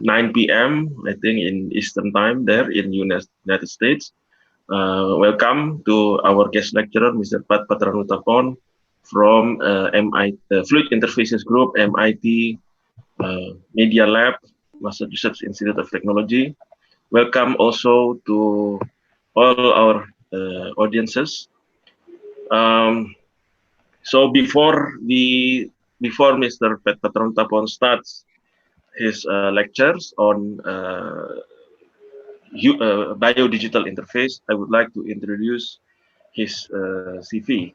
9 p.m. I think in Eastern time there in United States. Welcome to our guest lecturer, Mr. Pataranutaporn from Fluid Interfaces Group, MIT Media Lab, Massachusetts Institute of Technology. Welcome also to all our audiences. Um, so before Mr. Pataranutaporn starts his lectures on biodigital interface, I would like to introduce his CV.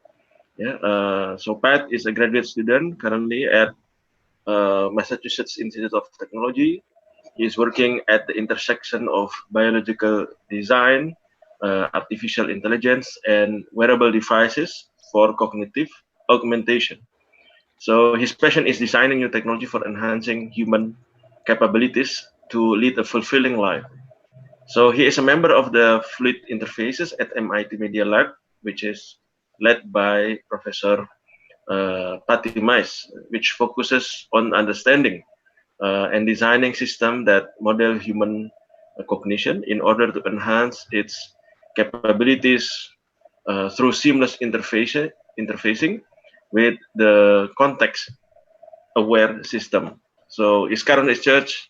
Yeah, so Pat is a graduate student currently at Massachusetts Institute of Technology. He is working at the intersection of biological design, artificial intelligence, and wearable devices for cognitive augmentation. So his passion is designing new technology for enhancing human capabilities to lead a fulfilling life. So he is a member of the Fluid Interfaces at MIT Media Lab, which is led by Professor Patimas, which focuses on understanding and designing systems that model human cognition in order to enhance its capabilities through seamless interfacing with the context-aware system. So his current research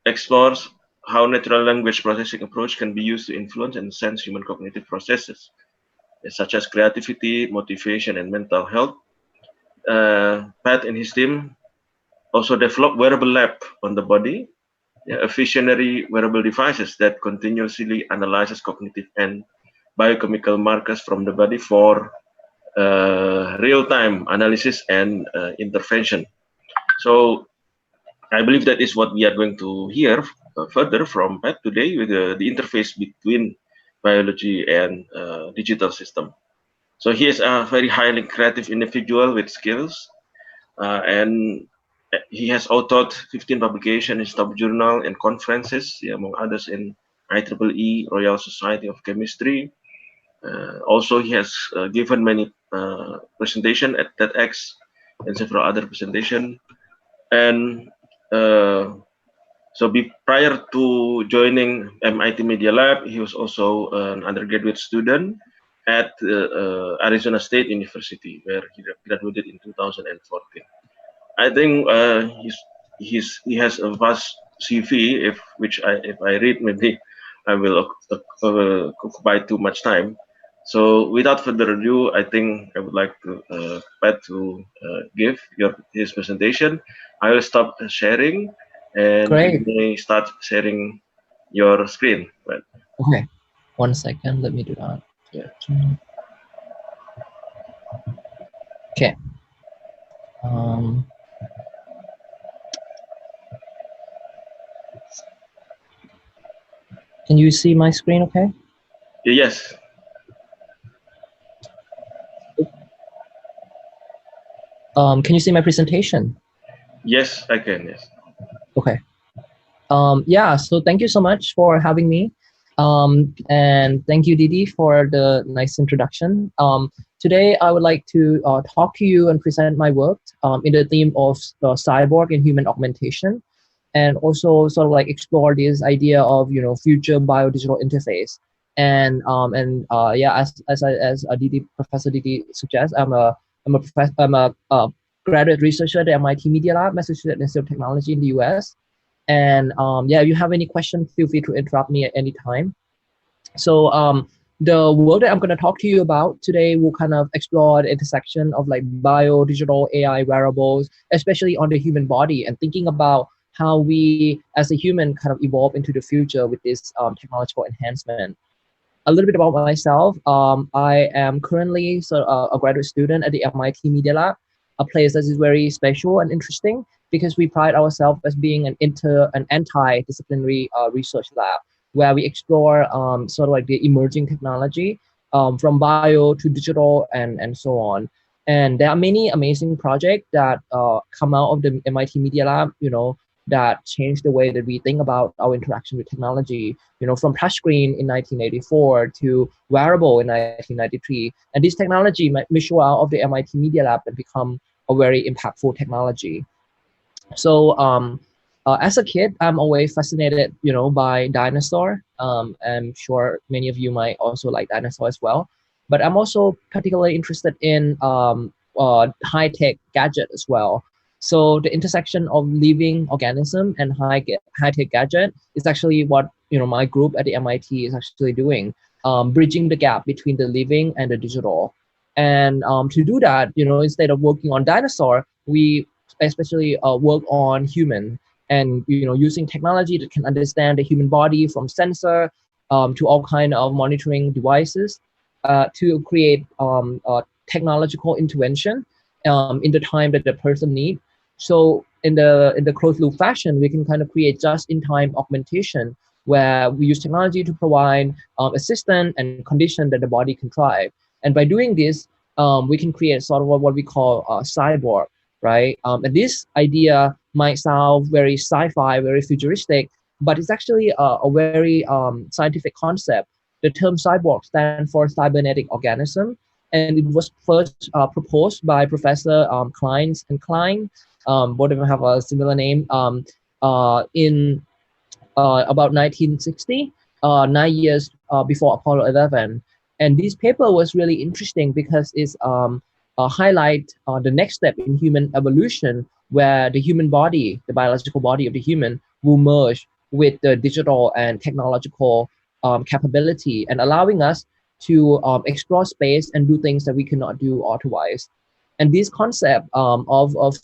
explores how natural language processing approach can be used to influence and sense human cognitive processes, such as creativity, motivation, and mental health. Pat and his team also develop wearable lab on the body, yeah, a visionary wearable devices that continuously analyzes cognitive and biochemical markers from the body for real-time analysis and intervention. So I believe that is what we are going to hear further from Pat today with the interface between biology and digital system. So he is a very highly creative individual with skills, and he has authored 15 publications in top journal and conferences, yeah, among others in IEEE, Royal Society of Chemistry. Also, he has given many presentation at TEDx and several other presentation. And prior to joining MIT Media Lab, he was also an undergraduate student at Arizona State University, where he graduated in 2014. I think he has a vast CV. If I read, maybe I will occupy too much time. So without further ado, I think I would like to Pat to give his presentation. I will stop sharing, and you Great. may start sharing your screen. Pat. Okay. 1 second. Let me do that. Yeah. Okay. Um, can you see my screen okay? Yes. Can you see my presentation? Yes, I can. Yes. Okay. Yeah, so thank you so much for having me. And thank you, Dedy, for the nice introduction. Today, I would like to talk to you and present my work in the theme of cyborg and human augmentation, and also sort of like explore this idea of future biodigital interface. And yeah, as Professor Dedy suggests, I'm a graduate researcher at the MIT Media Lab, Massachusetts Institute of Technology in the US. And yeah, if you have any questions, feel free to interrupt me at any time. So the work that I'm going to talk to you about today will kind of explore the intersection of like bio, digital, AI, wearables, especially on the human body, and thinking about how we as a human kind of evolve into the future with this technological enhancement. A little bit about myself. I am currently a graduate student at the MIT Media Lab, a place that is very special and interesting because we pride ourselves as being an anti-disciplinary research lab where we explore sort of like the emerging technology from bio to digital and so on. And there are many amazing projects that come out of the MIT Media Lab, that change the way that we think about our interaction with technology, from touchscreen in 1984 to wearable in 1993. And this technology may show out of the MIT Media Lab and become a very impactful technology. So As a kid, I'm always fascinated, by dinosaur. I'm sure many of you might also like dinosaur as well. But I'm also particularly interested in high-tech gadget as well. So the intersection of living organism and high-tech gadget is actually what my group at the MIT is actually doing, bridging the gap between the living and the digital. And to do that, instead of working on dinosaur, we especially work on human, and using technology that can understand the human body from sensor to all kind of monitoring devices to create technological intervention in the time that the person need. So in the closed loop fashion, we can kind of create just in time augmentation where we use technology to provide assistance and condition that the body can thrive. And by doing this, we can create sort of what we call a cyborg, right? And this idea might sound very sci-fi, very futuristic, but it's actually a very scientific concept. The term cyborg stands for cybernetic organism, and it was first proposed by Professor Kleins and Klein. Both of them have a similar name. In about 1960, 9 years before Apollo 11. And this paper was really interesting because it's highlight the next step in human evolution, where the human body, the biological body of the human, will merge with the digital and technological capability, and allowing us to explore space and do things that we cannot do otherwise. And this concept of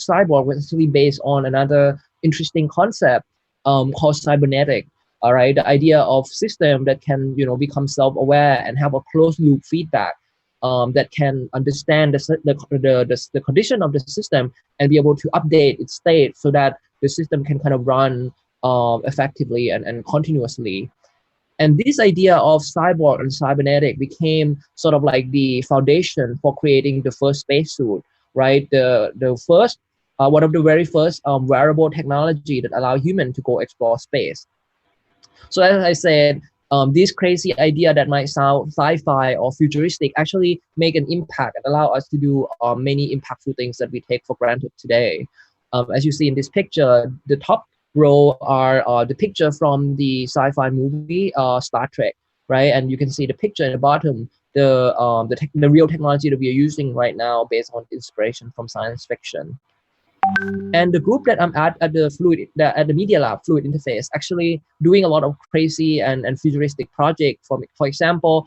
cyborg was actually based on another interesting concept called cybernetic. All right, the idea of system that can become self-aware and have a closed loop feedback that can understand the condition of the system and be able to update its state so that the system can kind of run effectively and continuously. And this idea of cyborg and cybernetic became sort of like the foundation for creating the first spacesuit, right? The first, one of the very first wearable technology that allow human to go explore space. So as I said, this crazy idea that might sound sci-fi or futuristic actually make an impact and allow us to do many impactful things that we take for granted today. As you see in this picture, the top row are the picture from the sci-fi movie Star Trek, right? And you can see the picture at the bottom, the real technology that we are using right now based on inspiration from science fiction. And the group that I'm at the Media Lab Fluid Interface, actually doing a lot of crazy and futuristic project. For example,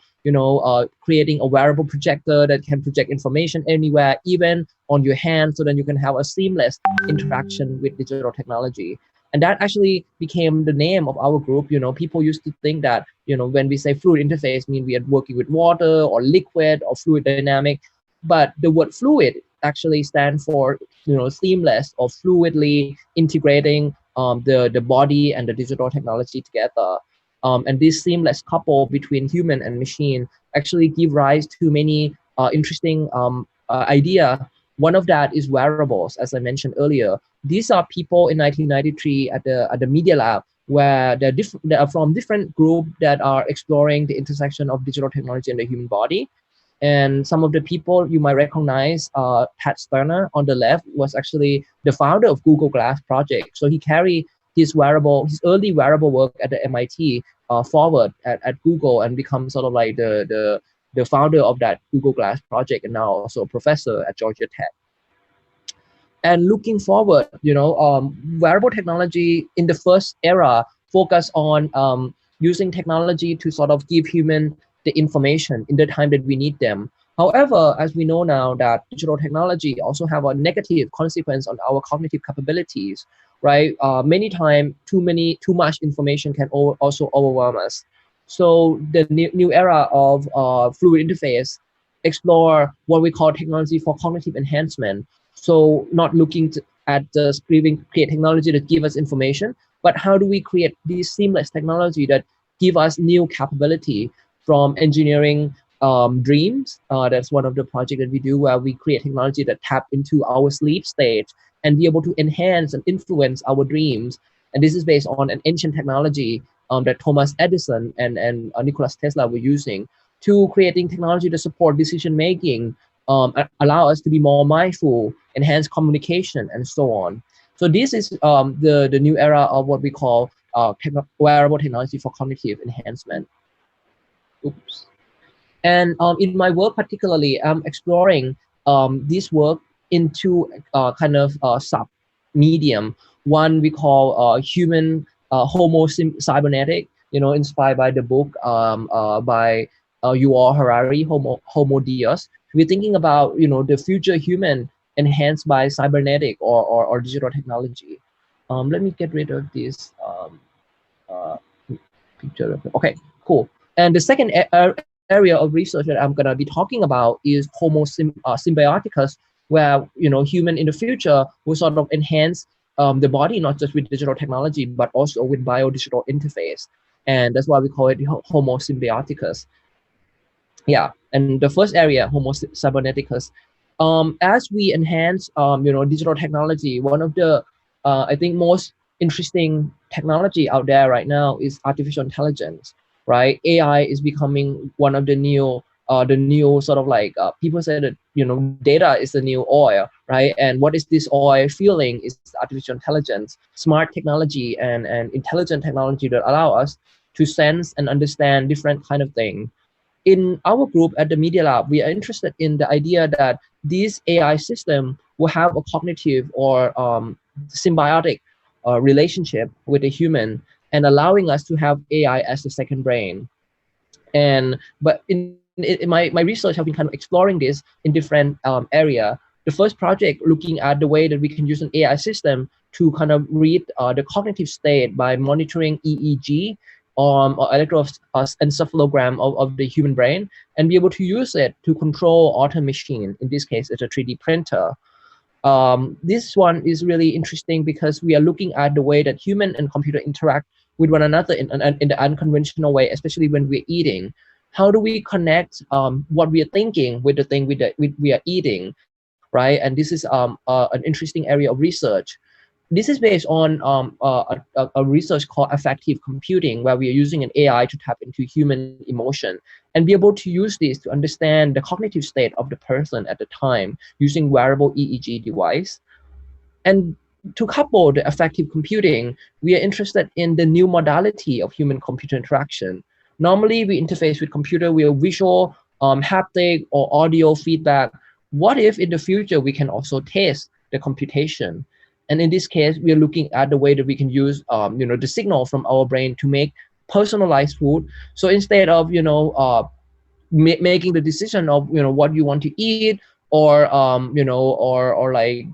creating a wearable projector that can project information anywhere, even on your hand, so that you can have a seamless interaction with digital technology. And that actually became the name of our group. People used to think that when we say fluid interface, mean we are working with water or liquid or fluid dynamic, but the word fluid actually stand for seamless or fluidly integrating the body and the digital technology together. And this seamless couple between human and machine actually give rise to many interesting idea. One of that is wearables, as I mentioned earlier. These are people in 1993 at the Media Lab, where they are from different groups that are exploring the intersection of digital technology and the human body. And some of the people you might recognize, Pat Sterner on the left was actually the founder of Google Glass project. So he carried his early wearable work at the MIT forward at Google and become sort of like the founder of that Google Glass project, and now also a professor at Georgia Tech. And looking forward, wearable technology in the first era focus on using technology to sort of give human the information in the time that we need them. However, as we know now that digital technology also have a negative consequence on our cognitive capabilities, right? Many times, too much information can also overwhelm us. So the new era of fluid interface explore what we call technology for cognitive enhancement. So not looking at just create technology that give us information, but how do we create this seamless technology that give us new capability from engineering dreams. That's one of the projects that we do, where we create technology that tap into our sleep state and be able to enhance and influence our dreams. And this is based on an ancient technology that Thomas Edison and Nikola Tesla were using to creating technology to support decision making, allow us to be more mindful, enhance communication, and so on. So this is the new era of what we call wearable technology for cognitive enhancement. Oops. And in my work particularly, I'm exploring this work into kind of sub medium. One we call human Homo cybernetic, inspired by the book by Yuval Harari, Homo Deus. We're thinking about, the future human enhanced by cybernetic or digital technology. Let me get rid of this uh, picture. Okay, cool. And the second area of research that I'm gonna be talking about is Homo symbioticus, where human in the future will sort of enhance the body not just with digital technology but also with bio-digital interface, and that's why we call it Homo symbioticus. Yeah, and the first area, Homo cyberneticus. As we enhance, digital technology, one of the, I think, most interesting technology out there right now is artificial intelligence, right? AI is becoming one of the new sort of like, people say that, data is the new oil, right? And what is this oil fueling is artificial intelligence, smart technology, and intelligent technology that allow us to sense and understand different kind of things. In our group at the Media Lab, we are interested in the idea that this AI system will have a cognitive or symbiotic relationship with a human, and allowing us to have AI as a second brain. And but in my research, have been kind of exploring this in different area. The first project looking at the way that we can use an AI system to kind of read the cognitive state by monitoring EEG or electroencephalogram of the human brain, and be able to use it to control auto machine. In this case, it's a 3D printer. This one is really interesting because we are looking at the way that human and computer interact with one another in the unconventional way, especially when we're eating. How do we connect what we are thinking with the thing we are eating, right? And this is an interesting area of research. This is based on a research called affective computing, where we are using an AI to tap into human emotion and be able to use this to understand the cognitive state of the person at the time using wearable EEG device. And to couple the affective computing, we are interested in the new modality of human-computer interaction. Normally, we interface with computer via visual, haptic, or audio feedback. What if in the future we can also taste the computation? And in this case, we are looking at the way that we can use, the signal from our brain to make personalized food. So instead of, making the decision of, what you want to eat, or, or like,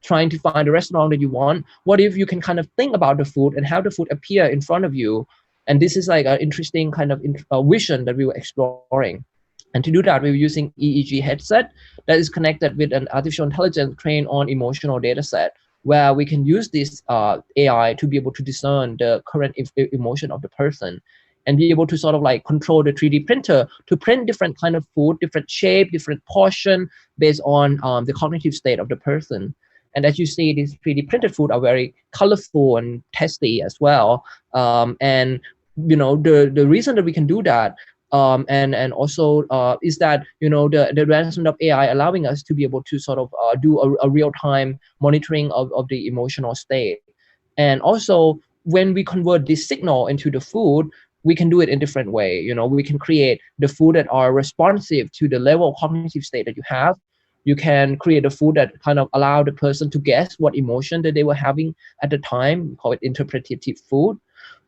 trying to find a restaurant that you want, what if you can kind of think about the food and have the food appear in front of you? And this is like an interesting kind of vision that we were exploring. And to do that, we were using EEG headset that is connected with an artificial intelligence trained on emotional data set, where we can use this AI to be able to discern the current emotion of the person, and be able to sort of like control the 3D printer to print different kind of food, different shape, different portion, based on the cognitive state of the person. And as you see, these 3D printed food are very colorful and tasty as well. And the reason that we can do that, and also is that the advancement of AI allowing us to be able to sort of do a real time monitoring of the emotional state. And also, when we convert this signal into the food, we can do it in different way. We can create the food that are responsive to the level of cognitive state that you have. You can create a food that kind of allow the person to guess what emotion that they were having at the time. We call it interpretative food.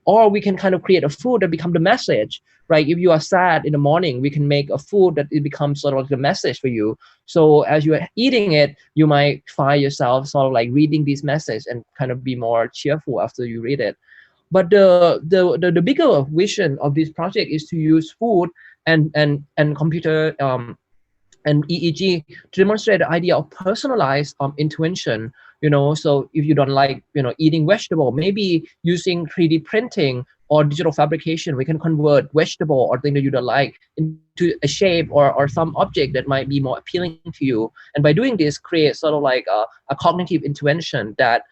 Or we can kind of create a food that become the message, right? If you are sad in the morning, we can make a food that it becomes sort of like the message for you. So as you are eating it, you might find yourself sort of like reading this message and kind of be more cheerful after you read it. But the bigger vision of this project is to use food and computer and EEG to demonstrate the idea of personalized intervention. So if you don't like eating vegetable, maybe using 3D printing or digital fabrication, we can convert vegetable or thing that you don't like into a shape or some object that might be more appealing to you. And by doing this, create sort of like a cognitive intervention that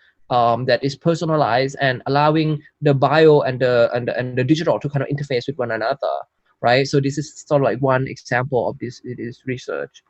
is personalized and allowing the bio and the digital to kind of interface with one another, right? So this is sort of like one example of this research.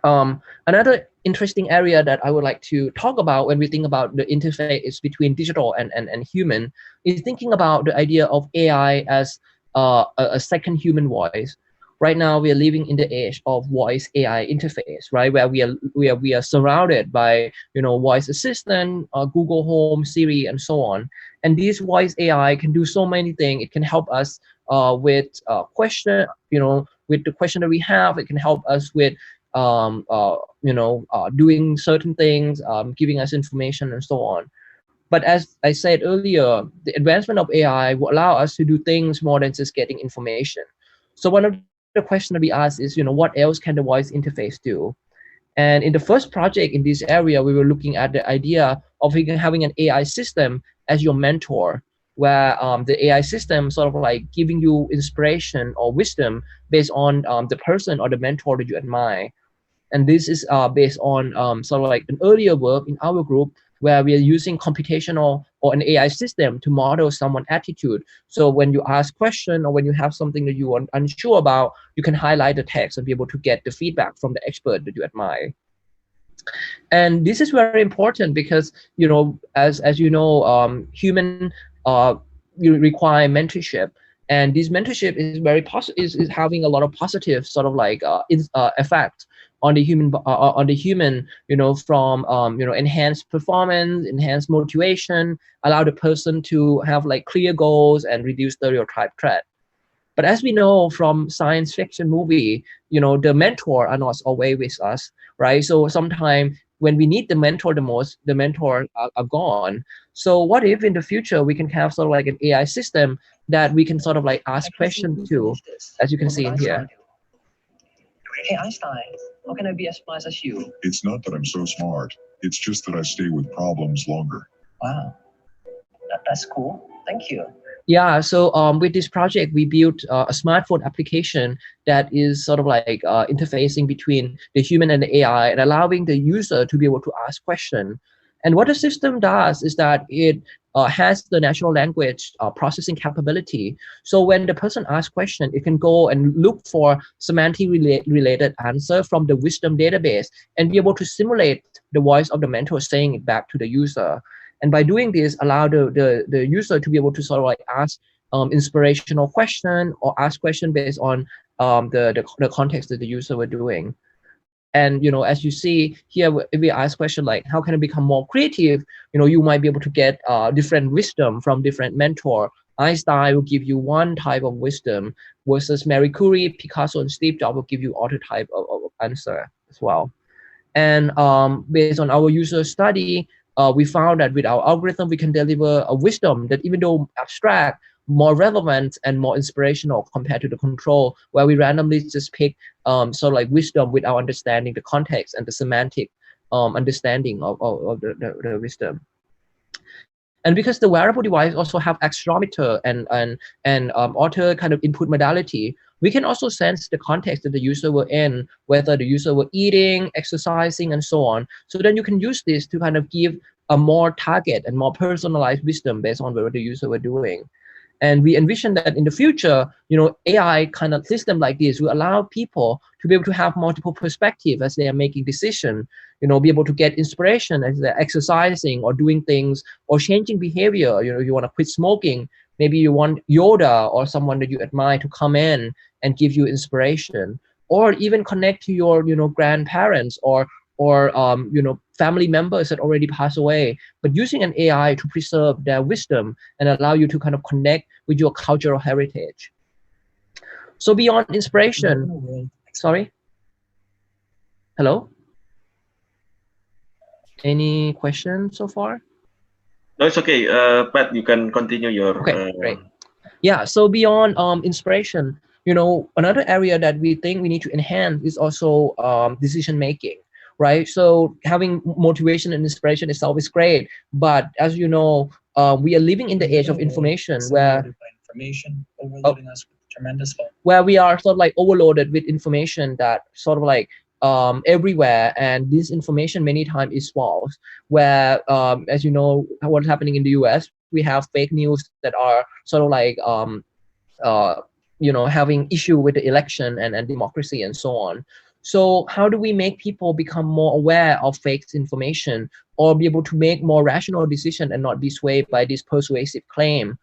Another interesting area that I would like to talk about when we think about the interface between digital and human is thinking about the idea of AI as a second human voice. Right now, we are living in the age of voice AI interface, right? Where we are surrounded by voice assistant, Google Home, Siri, and so on. And this voice AI can do so many things. It can help us with question, with the question that we have. It can help us with doing certain things, giving us information and so on. But as I said earlier, the advancement of AI will allow us to do things more than just getting information. So one of the questions that we ask is, what else can the voice interface do? And in the first project in this area, we were looking at the idea of having an AI system as your mentor, where the AI system sort of like giving you inspiration or wisdom based on the person or the mentor that you admire. And this is based on sort of like an earlier work in our group where we are using computational or an AI system to model someone's attitude. So when you ask question or when you have something that you are unsure about, you can highlight the text and be able to get the feedback from the expert that you admire. And this is very important because as you know, human you require mentorship, and this mentorship is very is having a lot of positive sort of like effect on the human, from enhanced performance, enhanced motivation, allow the person to have like clear goals and reduce stereotype threat. But as we know from science fiction movie, the mentor are not always with us, right? So sometimes when we need the mentor the most, the mentor are gone. So what if in the future we can have sort of like an AI system that we can sort of like ask questions to, as you can see in here. Hey Einstein, how can I be as smart as you? It's not that I'm so smart. It's just that I stay with problems longer. Wow, that's cool. Thank you. Yeah, so with this project, we built a smartphone application that is sort of like interfacing between the human and the AI and allowing the user to be able to ask questions. And what the system does is that it has the natural language processing capability. So when the person asks question, it can go and look for semantic related answer from the wisdom database and be able to simulate the voice of the mentor saying it back to the user. And by doing this, allow the user to be able to sort of like ask inspirational question or ask question based on the context that the user were doing. And as you see here, if we ask question like how can I become more creative, you might be able to get different wisdom from different mentor. Einstein will give you one type of wisdom versus Marie Curie, Picasso, and Steve Jobs will give you other type of answer as well. And based on our user study, we found that with our algorithm, we can deliver a wisdom that even though abstract, more relevant and more inspirational compared to the control, where we randomly just pick sort of like wisdom without understanding the context and the semantic understanding of the wisdom. And because the wearable device also have accelerometer and other kind of input modality, we can also sense the context that the user were in, whether the user were eating, exercising, and so on. So then you can use this to kind of give a more target and more personalized wisdom based on what the user were doing. And we envision that in the future, AI kind of system like this will allow people to be able to have multiple perspectives as they are making decisions, be able to get inspiration as they're exercising or doing things or changing behavior. You want to quit smoking. Maybe you want Yoda or someone that you admire to come in and give you inspiration, or even connect to your, grandparents or family members that already passed away, but using an AI to preserve their wisdom and allow you to kind of connect with your cultural heritage. So beyond inspiration, sorry? Hello? Any questions so far? No, it's okay. Pat, you can continue your... Okay, great. Yeah, so beyond inspiration, another area that we think we need to enhance is also decision-making. Right, so having motivation and inspiration is always great, but as you know, we are living in the age of information where overloading us with tremendous where we are sort of like overloaded with information that sort of like everywhere, and this information many times is false. Where as you know, what's happening in the US, we have fake news that are sort of like having issue with the election and democracy and so on. So how do we make people become more aware of fake information, or be able to make more rational decision and not be swayed by this persuasive claim?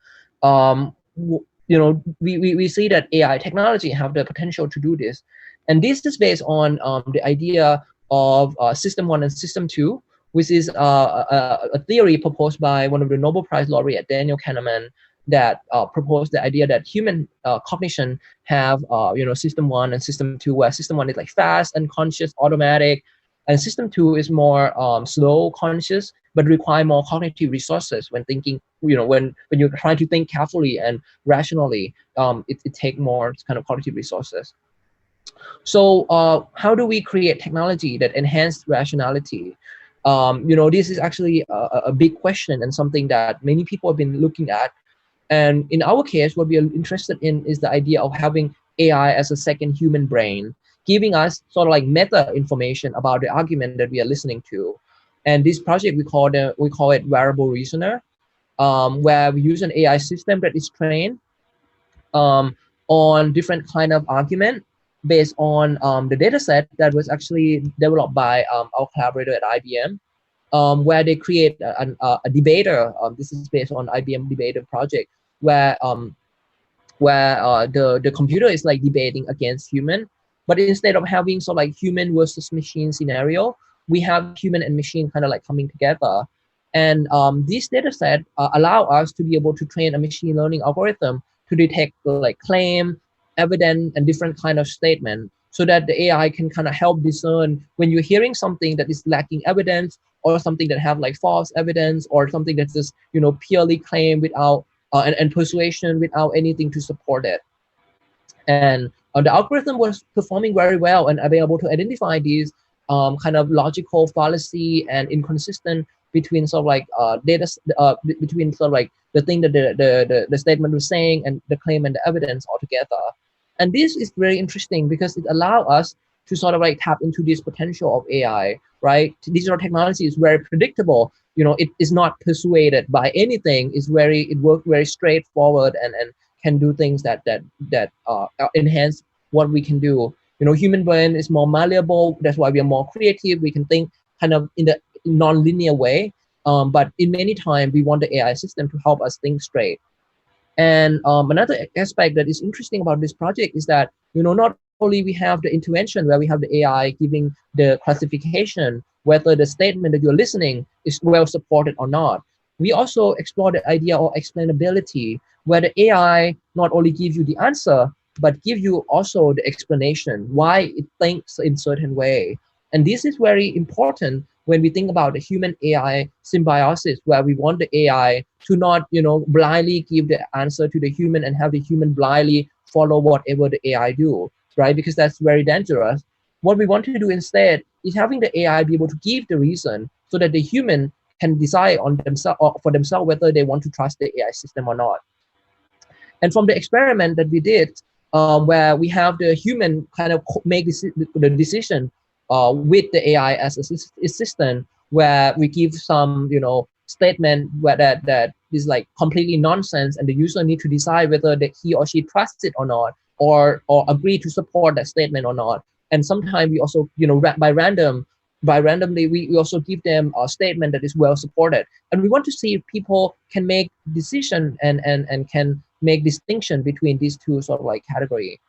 We see that AI technology have the potential to do this, and this is based on the idea of system 1 and system 2, which is a theory proposed by one of the Nobel Prize laureate Daniel Kahneman, that proposed the idea that human cognition have system 1 and system 2, where system 1 is like fast and conscious, automatic, and system 2 is more slow, conscious, but require more cognitive resources when thinking. When you're trying to think carefully and rationally, it take more kind of cognitive resources. So how do we create technology that enhance rationality? This is actually a big question, and something that many people have been looking at. And in our case, what we are interested in is the idea of having AI as a second human brain, giving us sort of like meta information about the argument that we are listening to. And this project, we call it Wearable Reasoner, where we use an AI system that is trained on different kind of argument based on the data set that was actually developed by our collaborator at IBM, where they create a debater. This is based on IBM debater project, where the computer is like debating against human, but instead of having sort of like human versus machine scenario, we have human and machine kind of like coming together. And this data set allow us to be able to train a machine learning algorithm to detect like claim, evidence, and different kind of statement, so that the AI can kind of help discern when you're hearing something that is lacking evidence, or something that have like false evidence, or something that's just purely claim without and persuasion without anything to support it. And the algorithm was performing very well, and be able to identify these kind of logical fallacy and inconsistent between sort of like between sort of like the thing that the statement was saying and the claim and the evidence altogether. And this is very interesting because it allows us to sort of like tap into this potential of AI, right? Digital technology is very predictable. It is not persuaded by anything. It works very straightforward, and can do things that enhance what we can do. Human brain is more malleable. That's why we are more creative. We can think kind of in the non-linear way. But in many times, we want the AI system to help us think straight. And another aspect that is interesting about this project is that, not only we have the intervention where we have the AI giving the classification, whether the statement that you're listening is well supported or not. We also explore the idea of explainability, where the AI not only gives you the answer, but give you also the explanation why it thinks in certain way. And this is very important when we think about the human AI symbiosis, where we want the AI to not, blindly give the answer to the human and have the human blindly follow whatever the AI do, right? Because that's very dangerous. What we want to do instead is having the AI be able to give the reason, so that the human can decide on themselves or for themselves whether they want to trust the AI system or not. And from the experiment that we did, where we have the human kind of make the decision with the AI as assistant, where we give some, statement where that is like completely nonsense, and the user need to decide whether that he or she trusts it or not, or agree to support that statement or not. And sometimes we also, by randomly, we also give them a statement that is well supported. And we want to see if people can make decision and can make distinction between these two sort of like category.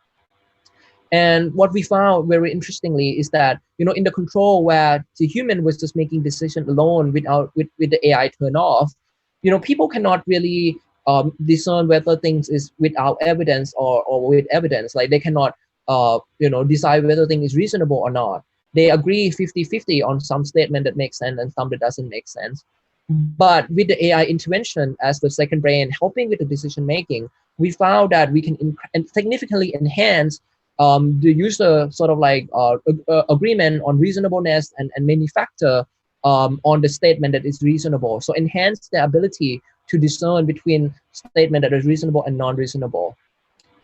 And what we found very interestingly is that, in the control where the human was just making decision alone with the AI turned off, people cannot really discern whether things is without evidence or with evidence. Like they cannot, decide whether thing is reasonable or not. They agree 50-50 on some statement that makes sense and some that doesn't make sense. But with the AI intervention as the second brain helping with the decision making, we found that we can significantly enhance the user sort of like agreement on reasonableness and many factor on the statement that is reasonable. So enhance the ability to discern between statement that is reasonable and non-reasonable.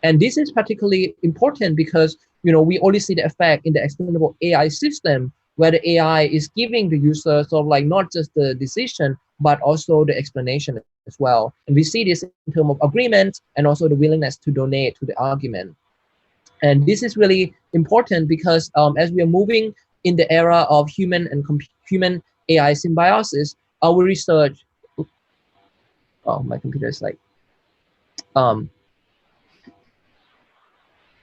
And this is particularly important because, we only see the effect in the explainable AI system, where the AI is giving the user sort of like not just the decision, but also the explanation as well. And we see this in terms of agreement and also the willingness to donate to the argument. And this is really important because as we are moving in the era of human and human AI symbiosis, our research, oh, my computer is like, um,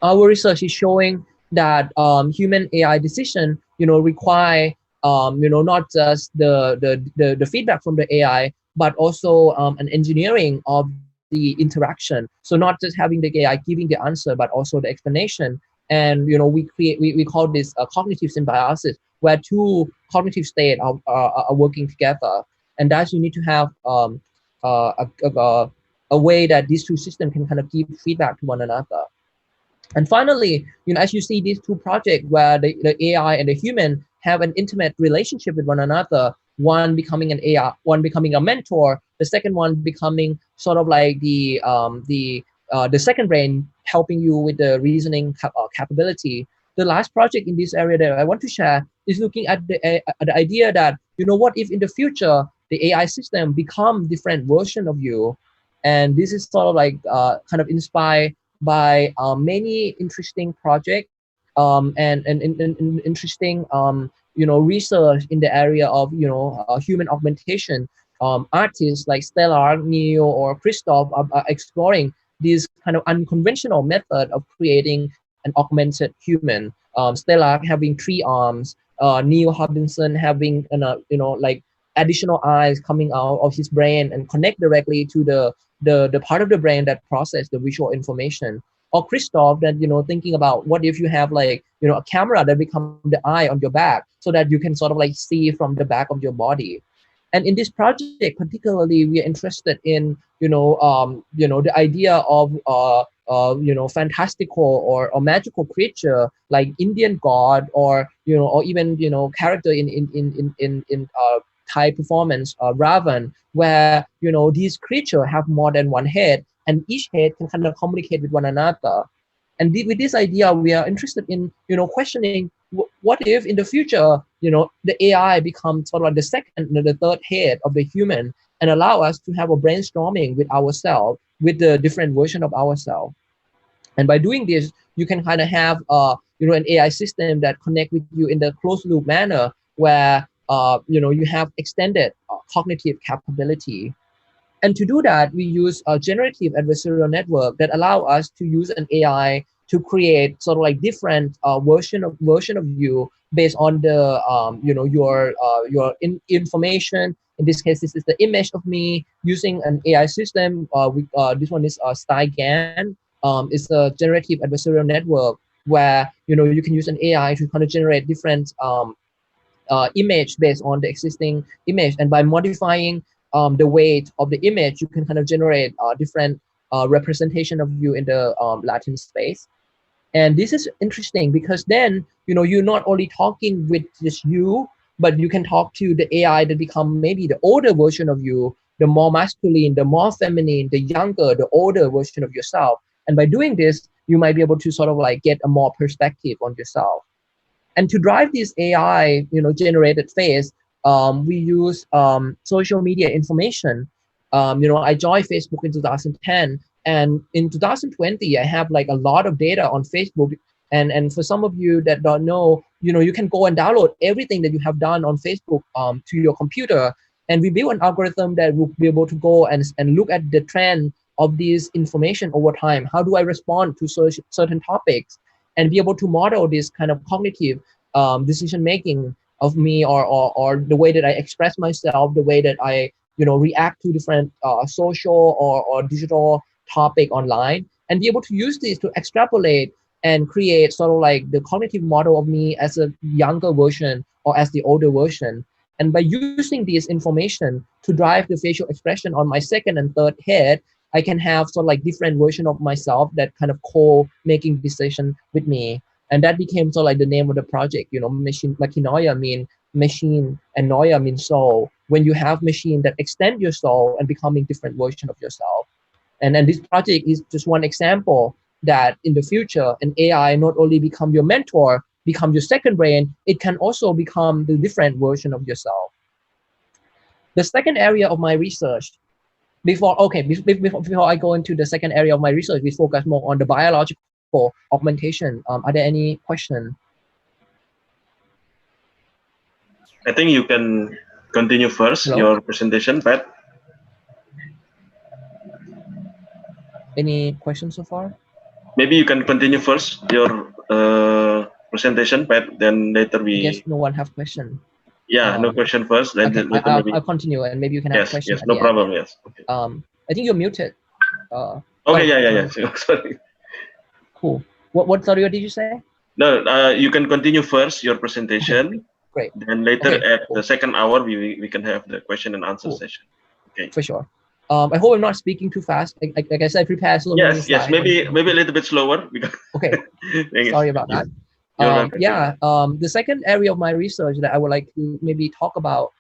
our research is showing that human AI decision, require, not just the feedback from the AI, but also an engineering of the interaction. So not just having the AI giving the answer, but also the explanation. And we call this a cognitive symbiosis, where two cognitive states are working together. And thus you need to have a way that these two systems can kind of give feedback to one another. And finally, as you see these two projects where the AI and the human have an intimate relationship with one another, one becoming an AI, one becoming a mentor, the second one becoming sort of like the second brain, helping you with the reasoning capability. The last project in this area that I want to share is looking at the idea that, what if in the future the AI system become different version of you? And this is sort of like kind of inspired by many interesting projects and interesting research in the area of human augmentation. Artists like Stellar, Neo, or Christoph are exploring this kind of unconventional method of creating an augmented human. Stellar having 3 arms, Neo Harbinson having like additional eyes coming out of his brain and connect directly to the part of the brain that process the visual information. Or Christoph that thinking about what if you have like a camera that become the eye on your back, so that you can sort of like see from the back of your body. And in this project particularly, we are interested in the idea of fantastical or magical creature like Indian god, or even character in Thai performance, Ravan, where these creatures have more than one head, and each head can kind of communicate with one another. And with this idea, we are interested in questioning what if in the future the AI becomes sort of like the second and the third head of the human, and allow us to have a brainstorming with ourselves, with the different version of ourselves. And by doing this, you can kind of have an AI system that connect with you in the closed loop manner, where you have extended cognitive capability. And to do that, we use a generative adversarial network that allow us to use an AI to create sort of like different version of you based on the information. In this case, this is the image of me using an AI system. This one is Stygan. It's a generative adversarial network where you can use an AI to kind of generate different image based on the existing image, and by modifying the weight of the image, you can kind of generate different representation of you in the Latin space. And this is interesting because then you're not only talking with just you, but you can talk to the AI that become maybe the older version of you, the more masculine, the more feminine, the younger, the older version of yourself. And by doing this, you might be able to sort of like get a more perspective on yourself. And to drive this AI, generated face, we use social media information. I joined Facebook in 2010, and in 2020, I have like a lot of data on Facebook. And for some of you that don't know, you can go and download everything that you have done on Facebook to your computer. And we build an algorithm that will be able to go and look at the trend of this information over time. How do I respond to certain topics? And be able to model this kind of cognitive decision making of me, or the way that I express myself, the way that I react to different social or digital topic online, and be able to use this to extrapolate and create sort of like the cognitive model of me as a younger version or as the older version. And by using this information to drive the facial expression on my second and third head, I can have sort of like different version of myself that kind of co-making decision with me. And that became sort of like the name of the project. Machine, Machinoia mean machine, and Noia means soul. When you have machine that extend your soul and becoming different version of yourself. And then this project is just one example that in the future, an AI not only become your mentor, become your second brain, it can also become the different version of yourself. The second area of my research, before I go into the second area of my research, we focus more on the biological biomedical augmentation. Are there any questions? I think you can continue first Hello? your presentation, Pat. Any questions so far? Maybe you can continue first your presentation, Pat. Then later I guess we, no one have question. yeah, no question first. Then Okay, later maybe. I'll continue, and maybe you can have Yes, question yes, at no the end. problem. Yes. Okay. I think you're muted. Okay. Yeah. Sorry. Cool. Sorry, what did you say? No, you can continue first your presentation. Great. Then later Okay, at cool. the second hour, we can have the question and answer Cool. session. Okay. For sure. I hope I'm not speaking too fast. Like I said, I prepared so many slides. Yes, maybe a little bit slower because. Okay. Sorry about that. You're welcome. Yeah. The second area of my research that I would like to maybe talk about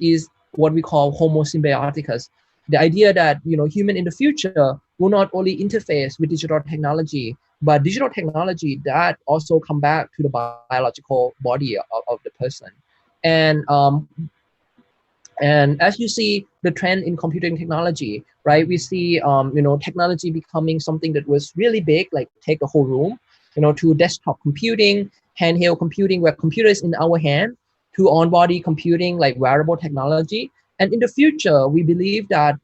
is what we call Homo symbioticus. The idea that human in the future will not only interface with digital technology, but digital technology that also come back to the biological body of the person. And and as you see the trend in computing technology, right? We see technology becoming something that was really big, like take the whole room, to desktop computing, handheld computing, where computers in our hand, to on-body computing, like wearable technology. And in the future, we believe that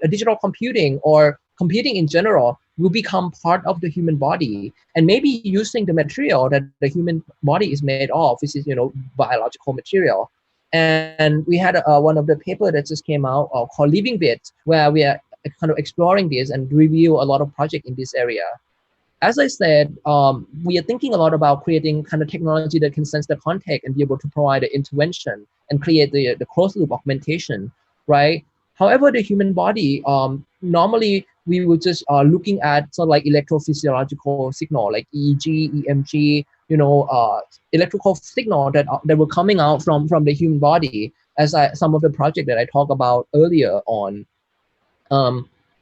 digital computing or computing in general will become part of the human body, and maybe using the material that the human body is made of, which is biological material. And we had one of the paper that just came out called Living Bits, where we are kind of exploring this and review a lot of projects in this area. As I said, we are thinking a lot about creating kind of technology that can sense the contact and be able to provide the intervention and create the closed loop augmentation, right? However, the human body, normally we were just looking at sort of like electrophysiological signal, like EEG, EMG, electrical signal that were coming out from the human body, as some of the project that I talked about earlier on.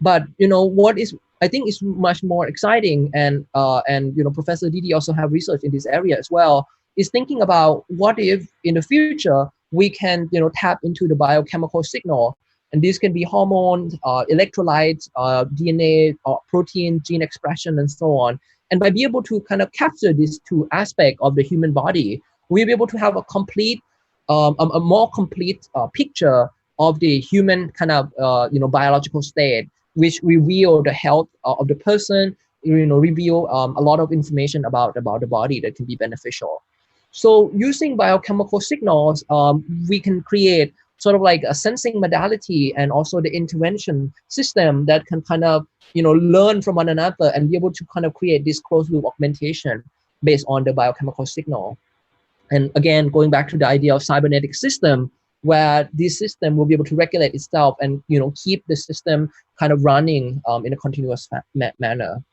But what is I think is much more exciting, and Professor Dedy also have research in this area as well, is thinking about what if in the future we can tap into the biochemical signal, and these can be hormones, electrolytes, DNA, protein, gene expression, and so on. And by being able to kind of capture these two aspects of the human body, we'll be able to have a complete, a more complete picture of the human kind of biological state, which reveal the health of the person, reveal a lot of information about the body that can be beneficial. So using biochemical signals, we can create sort of like a sensing modality and also the intervention system that can kind of learn from one another and be able to kind of create this closed loop augmentation based on the biochemical signal. And again, going back to the idea of cybernetic system, where this system will be able to regulate itself and keep the system kind of running in a continuous manner.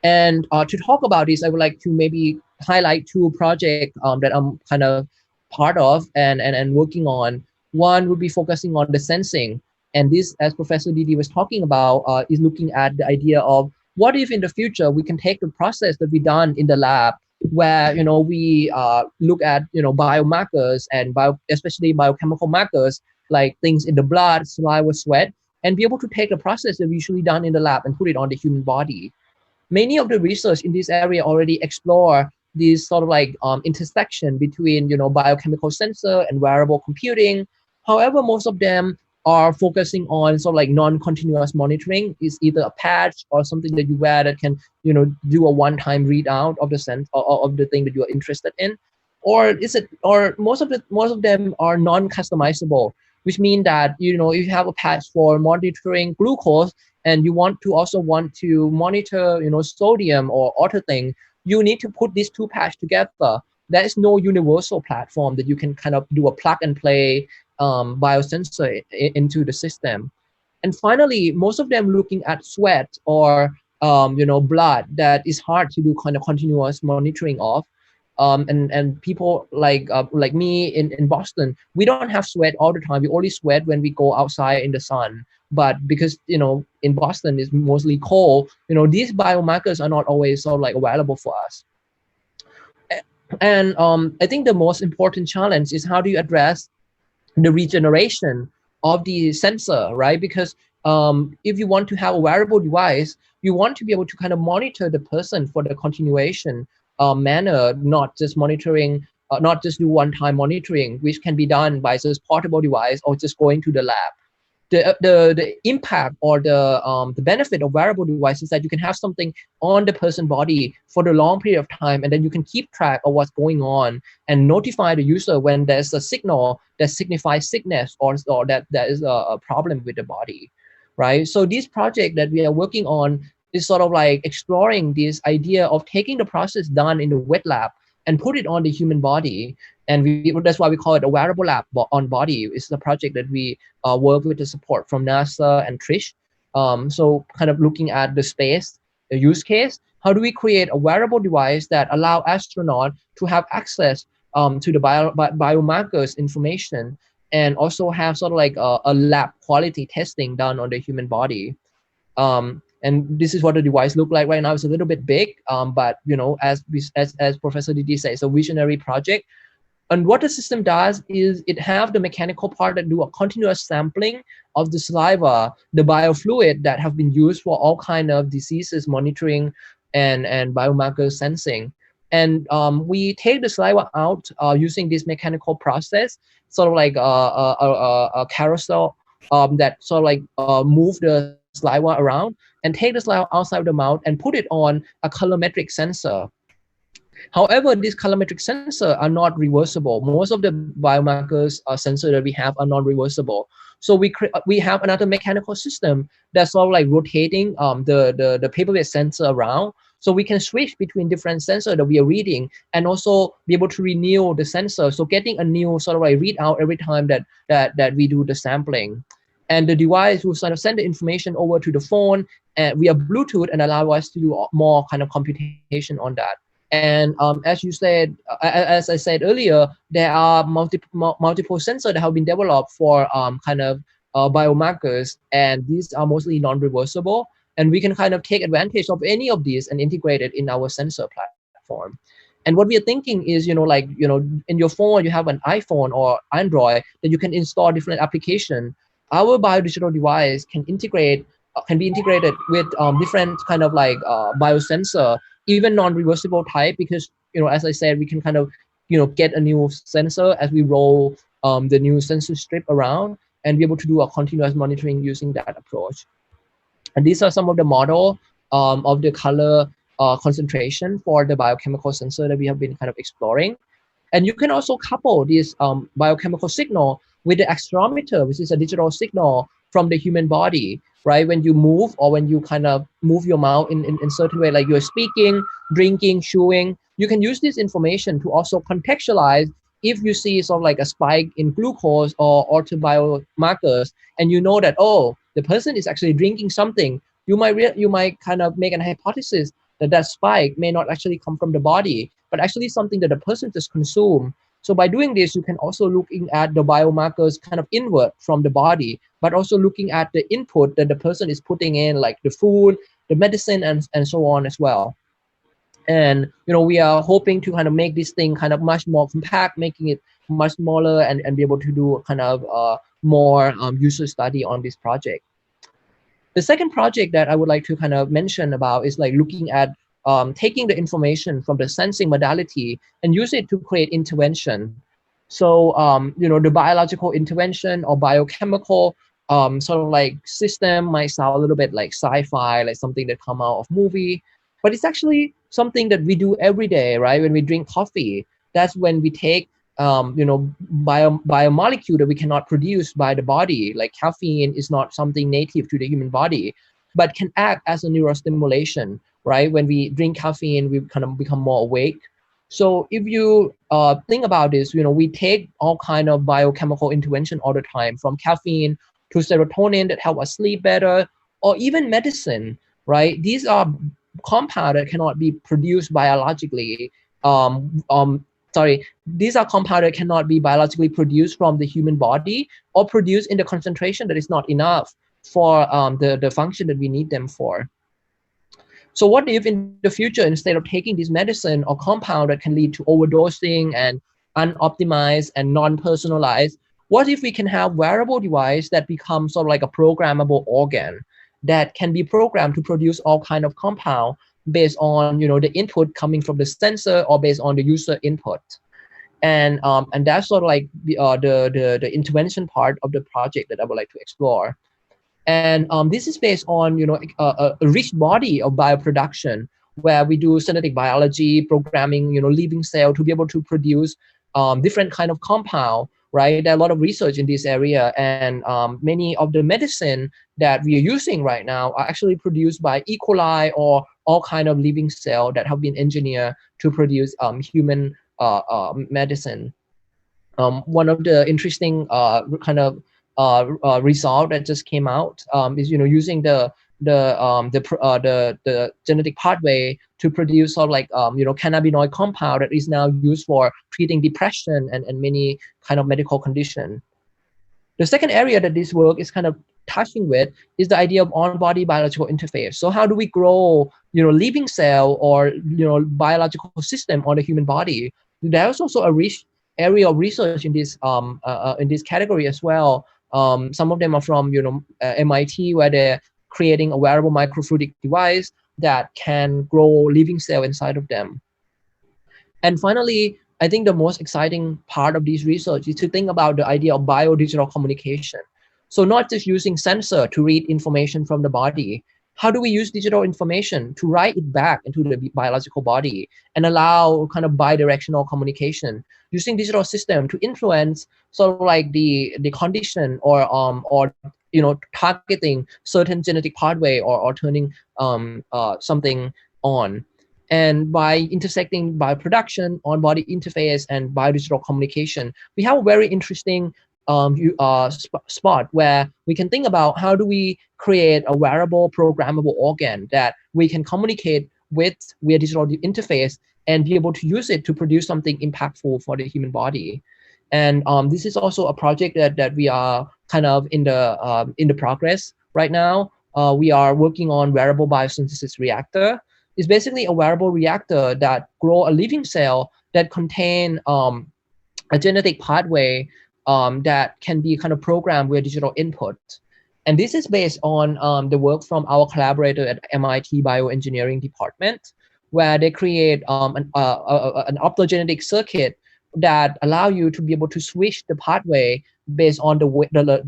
And to talk about this, I would like to maybe highlight two projects that I'm kind of part of and working on. One would be focusing on the sensing, and this, as Professor Dedy was talking about, is looking at the idea of what if in the future we can take the process that we done in the lab, where we look at biomarkers and especially biochemical markers like things in the blood, saliva, sweat, and be able to take the process that we usually done in the lab and put it on the human body. Many of the research in this area already explore this sort of like intersection between biochemical sensor and wearable computing. However, most of them are focusing on sort of like non-continuous monitoring. Is either a patch or something that you wear that can do a one-time readout of the sense of the thing that you are interested in, or most of them are non-customizable, which means that if you have a patch for monitoring glucose and you want to monitor sodium or other thing, you need to put these two patches together. There is no universal platform that you can kind of do a plug and play biosensor into the system. And finally, most of them looking at sweat or blood that is hard to do kind of continuous monitoring of. And people like me in Boston, we don't have sweat all the time. We only sweat when we go outside in the sun. But because in Boston it's mostly cold, these biomarkers are not always sort of like available for us. And I think the most important challenge is how do you address the regeneration of the sensor, right? Because if you want to have a wearable device, you want to be able to kind of monitor the person for the continuation manner, not just monitoring, not just do one-time monitoring, which can be done by just portable device or just going to the lab. The impact or the benefit of wearable devices is that you can have something on the person's body for the long period of time, and then you can keep track of what's going on and notify the user when there's a signal that signifies sickness or that there is a problem with the body, right? So this project that we are working on is sort of like exploring this idea of taking the process done in the wet lab and put it on the human body. And that's why we call it a wearable lab on body. It's the project that we work with the support from NASA and Trish. So kind of looking at the space, the use case, how do we create a wearable device that allow astronauts to have access to the biomarkers information, and also have sort of like a lab quality testing done on the human body. And this is what the device look like right now. It's a little bit big, but you know, as Professor Dedy says, it's a visionary project. And what the system does is it have the mechanical part that do a continuous sampling of the saliva, the biofluid that have been used for all kind of diseases monitoring and biomarker sensing. And we take the saliva out using this mechanical process, sort of like a carousel that sort of like move the saliva around and take the saliva outside of the mouth and put it on a colorimetric sensor. However, these colorimetric sensors are not reversible. Most of the biomarkers sensor that we have are non-reversible. So we have another mechanical system that's sort of like rotating the paperweight sensor around, so we can switch between different sensors that we are reading and also be able to renew the sensor. So getting a new sort of like readout every time that we do the sampling. And the device will sort of send the information over to the phone via Bluetooth and allow us to do more kind of computation on that. And as you said, as I said earlier, there are multiple sensors that have been developed for kind of biomarkers, and these are mostly non-reversible. And we can kind of take advantage of any of these and integrate it in our sensor platform. And what we are thinking is, like, in your phone, you have an iPhone or Android that you can install different applications. Our biodigital device can be integrated with different kind of like biosensor, even non-reversible type, because as I said, we can kind of get a new sensor as we roll the new sensor strip around and be able to do a continuous monitoring using that approach. And these are some of the model of the color concentration for the biochemical sensor that we have been kind of exploring. And you can also couple this biochemical signal with the accelerometer, which is a digital signal from the human body, right? When you move or when you kind of move your mouth in certain way, like you're speaking, drinking, chewing, you can use this information to also contextualize if you see sort of like a spike in glucose or other biomarkers, and you know that, oh, the person is actually drinking something, you might kind of make an hypothesis that spike may not actually come from the body, but actually something that the person just consumed. So by doing this, you can also looking at the biomarkers kind of inward from the body, but also looking at the input that the person is putting in, like the food, the medicine, and so on as well. And we are hoping to kind of make this thing kind of much more compact, making it much smaller, and be able to do kind of more user study on this project. The second project that I would like to kind of mention about is like looking at taking the information from the sensing modality and use it to create intervention. So, the biological intervention or biochemical sort of like system might sound a little bit like sci-fi, like something that come out of movie, but it's actually something that we do every day, right? When we drink coffee, that's when we take biomolecule that we cannot produce by the body. Like caffeine is not something native to the human body, but can act as a neurostimulation, right? When we drink caffeine, we kind of become more awake. So if you think about this, we take all kind of biochemical intervention all the time, from caffeine to serotonin that help us sleep better, or even medicine, right? These are compounds that cannot be produced biologically. These are compounds that cannot be biologically produced from the human body or produced in the concentration that is not enough for the function that we need them for. So what if in the future, instead of taking this medicine or compound that can lead to overdosing and unoptimized and non-personalized, What if we can have wearable device that becomes sort of like a programmable organ that can be programmed to produce all kind of compound based on, you know, the input coming from the sensor or based on the user input. And that's sort of like the intervention part of the project that I would like to explore. And this is based on, you know, a rich body of bioproduction where we do synthetic biology, programming, you know, living cell to be able to produce different kind of compound, right? There are a lot of research in this area, and many of the medicine that we are using right now are actually produced by E. coli or all kind of living cell that have been engineered to produce human medicine. One of the interesting kind of result that just came out is, you know, using the genetic pathway to produce sort of like you know, cannabinoid compound that is now used for treating depression and many kind of medical condition. The second area that this work is kind of touching with is the idea of on-body biological interface. So how do we grow, you know, living cell or, you know, biological system on the human body? There's also a rich area of research in this category as well. Some of them are from, you know, MIT, where they're creating a wearable microfluidic device that can grow living cell inside of them. And finally, I think the most exciting part of this research is to think about the idea of biodigital communication. So not just using sensor to read information from the body, how do we use digital information to write it back into the biological body and allow kind of bidirectional communication using digital system to influence sort of like the condition or you know, targeting certain genetic pathway or turning something on. And by intersecting bioproduction, on-body interface, and biodigital communication, we have a very interesting spot where we can think about how do we create a wearable programmable organ that we can communicate with via digital interface and be able to use it to produce something impactful for the human body. And this is also a project that we are kind of in the progress right now. We are working on wearable biosynthesis reactor. It's basically a wearable reactor that grow a living cell that contain a genetic pathway that can be kind of programmed with digital input. And this is based on the work from our collaborator at MIT Bioengineering Department, where they create an optogenetic circuit that allow you to be able to switch the pathway based on the wavelength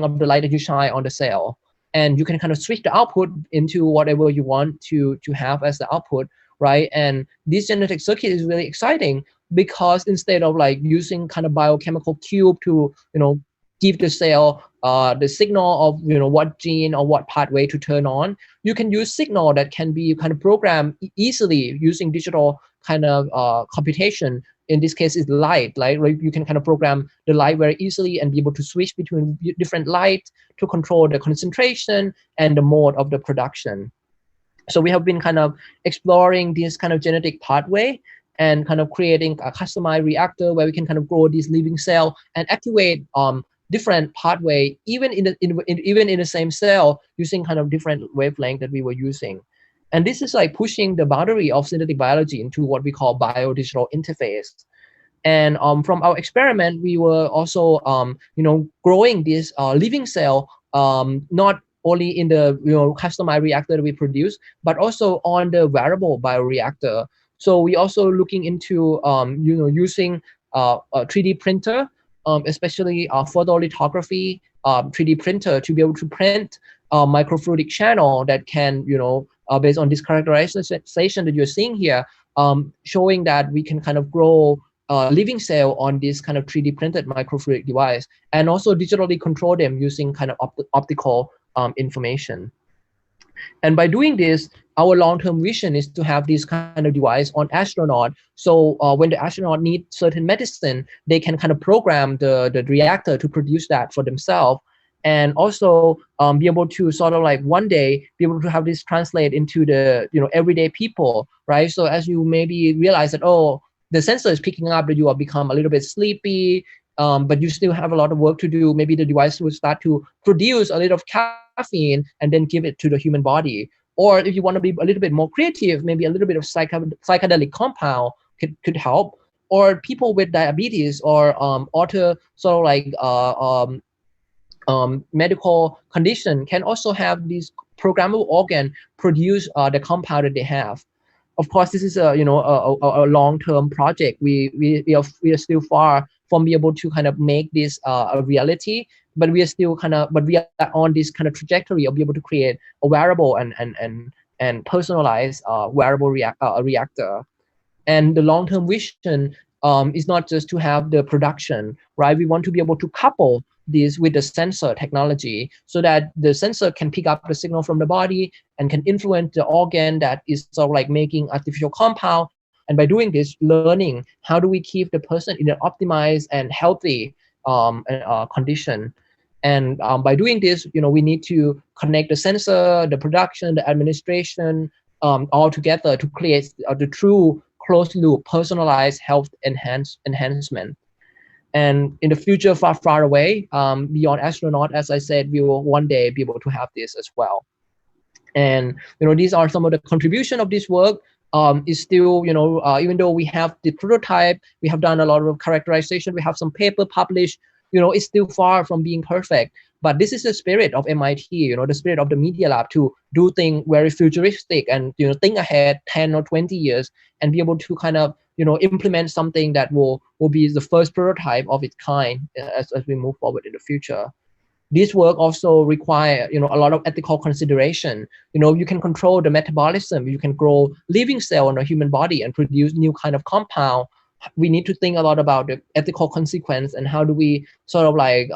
of the light that you shine on the cell. And you can kind of switch the output into whatever you want to have as the output, right? And this genetic circuit is really exciting because instead of like using kind of biochemical cube to, you know, give the cell the signal of, you know, what gene or what pathway to turn on, you can use signal that can be kind of programmed easily using digital kind of computation. In this case, is light, right? You can kind of program the light very easily and be able to switch between different light to control the concentration and the mode of the production. So we have been kind of exploring this kind of genetic pathway and kind of creating a customized reactor where we can kind of grow this living cell and activate different pathway even in the same cell using kind of different wavelength that we were using. And this is like pushing the boundary of synthetic biology into what we call biodigital interface. And from our experiment, we were also, you know, growing this living cell, not only in the, you know, customized reactor that we produce, but also on the wearable bioreactor. So we also looking into, you know, using a 3D printer, especially photolithography 3D printer to be able to print a microfluidic channel that can, you know, based on this characterization that you're seeing here, showing that we can kind of grow living cell on this kind of 3D printed microfluidic device, and also digitally control them using kind of optical information. And by doing this, our long-term vision is to have this kind of device on astronaut. So when the astronaut need certain medicine, they can kind of program the reactor to produce that for themselves. And also be able to sort of like one day be able to have this translate into the, you know, everyday people, right? So as you maybe realize that, oh, the sensor is picking up that you have become a little bit sleepy, but you still have a lot of work to do. Maybe the device will start to produce a little of caffeine and then give it to the human body. Or if you want to be a little bit more creative, maybe a little bit of psychedelic compound could help. or people with diabetes or other sort of like medical condition can also have these programmable organ produce the compound that they have. Of course, this is a a long-term project. We are still far from being able to kind of make this a reality, but we are still we are on this kind of trajectory of being able to create a wearable and personalized wearable reactor. And the long-term vision is not just to have the production, right? We want to be able to couple this with the sensor technology so that the sensor can pick up the signal from the body and can influence the organ that is sort of like making artificial compound. And by doing this, learning how do we keep the person in an optimized and healthy condition. And by doing this, we need to connect the sensor, the production, the administration, all together to create the true closed loop, personalized health enhancement. And in the future, far, far away, beyond astronaut, as I said, we will one day be able to have this as well. And these are some of the contribution of this work. Is still, even though we have the prototype, we have done a lot of characterization, we have some paper published, it's still far from being perfect. But this is the spirit of MIT, the spirit of the Media Lab to do things very futuristic and, think ahead 10 or 20 years and be able to kind of, implement something that will be the first prototype of its kind as we move forward in the future. This work also require, a lot of ethical consideration. You can control the metabolism, you can grow living cell in a human body and produce new kind of compound. We need to think a lot about the ethical consequence and how do we sort of like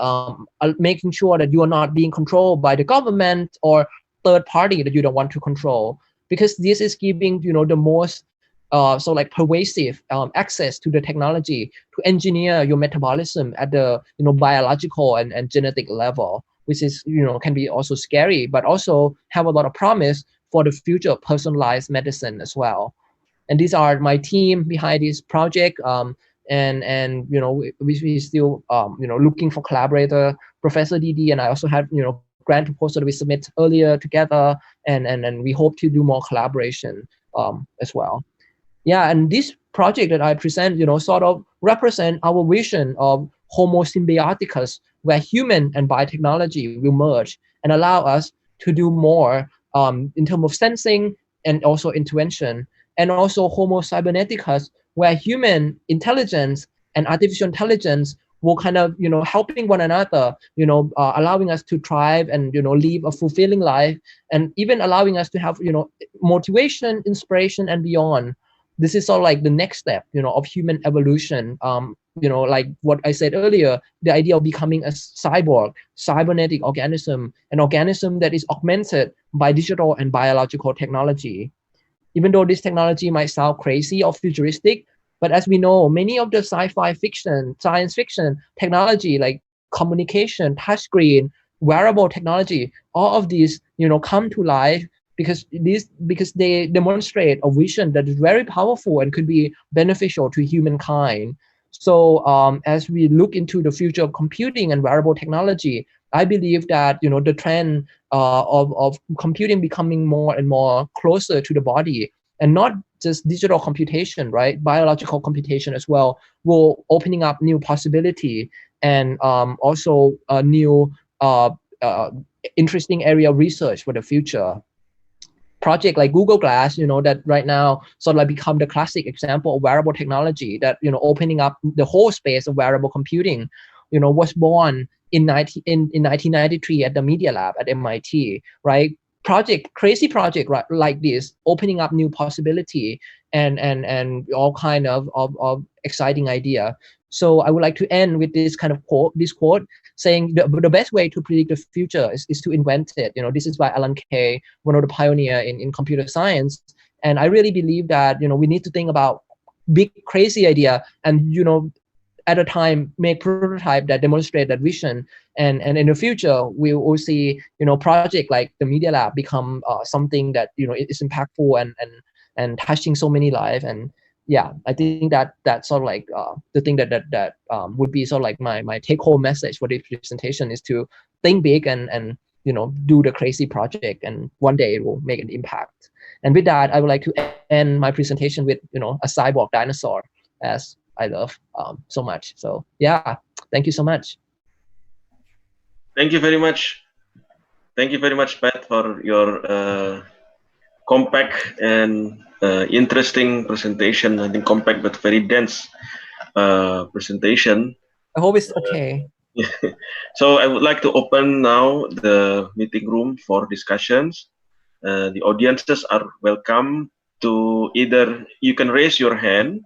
making sure that you are not being controlled by the government or third party that you don't want to control, because this is giving, the most so like pervasive access to the technology to engineer your metabolism at the biological and genetic level, which is can be also scary, but also have a lot of promise for the future of personalized medicine as well. And these are my team behind this project. And we still looking for collaborator, Professor Dedy, and I also have grant proposal that we submit earlier together, and we hope to do more collaboration as well. Yeah, and this project that I present, sort of represent our vision of Homo symbioticus, where human and biotechnology will merge and allow us to do more in terms of sensing and also intervention. And also Homo cyberneticus, where human intelligence and artificial intelligence will kind of, helping one another, allowing us to thrive and, live a fulfilling life, and even allowing us to have, motivation, inspiration, and beyond. This is sort of like the next step, of human evolution. Like what I said earlier, the idea of becoming a cyborg, cybernetic organism, an organism that is augmented by digital and biological technology. Even though this technology might sound crazy or futuristic, but as we know, many of the sci-fi fiction, science fiction technology like communication, touchscreen, wearable technology, all of these, come to life because they demonstrate a vision that is very powerful and could be beneficial to humankind. So as we look into the future of computing and wearable technology, I believe that the trend of computing becoming more and more closer to the body, and not just digital computation, right? Biological computation as well, will opening up new possibility and also a new interesting area of research for the future. Project like Google Glass, that right now sort of like become the classic example of wearable technology that, opening up the whole space of wearable computing, was born in 1993 at the Media Lab at MIT, right? Crazy project right, like this, opening up new possibility and all kind of exciting idea. So I would like to end with this kind of quote saying the best way to predict the future is to invent it. This is by Alan Kay, one of the pioneer in computer science. And I really believe that, we need to think about big, crazy idea and, at a time make prototype that demonstrate that vision. And in the future, we will see, project like the Media Lab become something that, is impactful and touching so many lives. And yeah, I think that's sort of like the thing that would be sort of like my take-home message for this presentation is to think big and do the crazy project, and one day it will make an impact. And with that, I would like to end my presentation with a cyborg dinosaur as I love so much. So yeah, thank you so much. Thank you very much. Thank you very much, Pat, for your compact and interesting presentation. I think compact but very dense presentation. I hope it's okay. So I would like to open now the meeting room for discussions. The audiences are welcome to either you can raise your hand.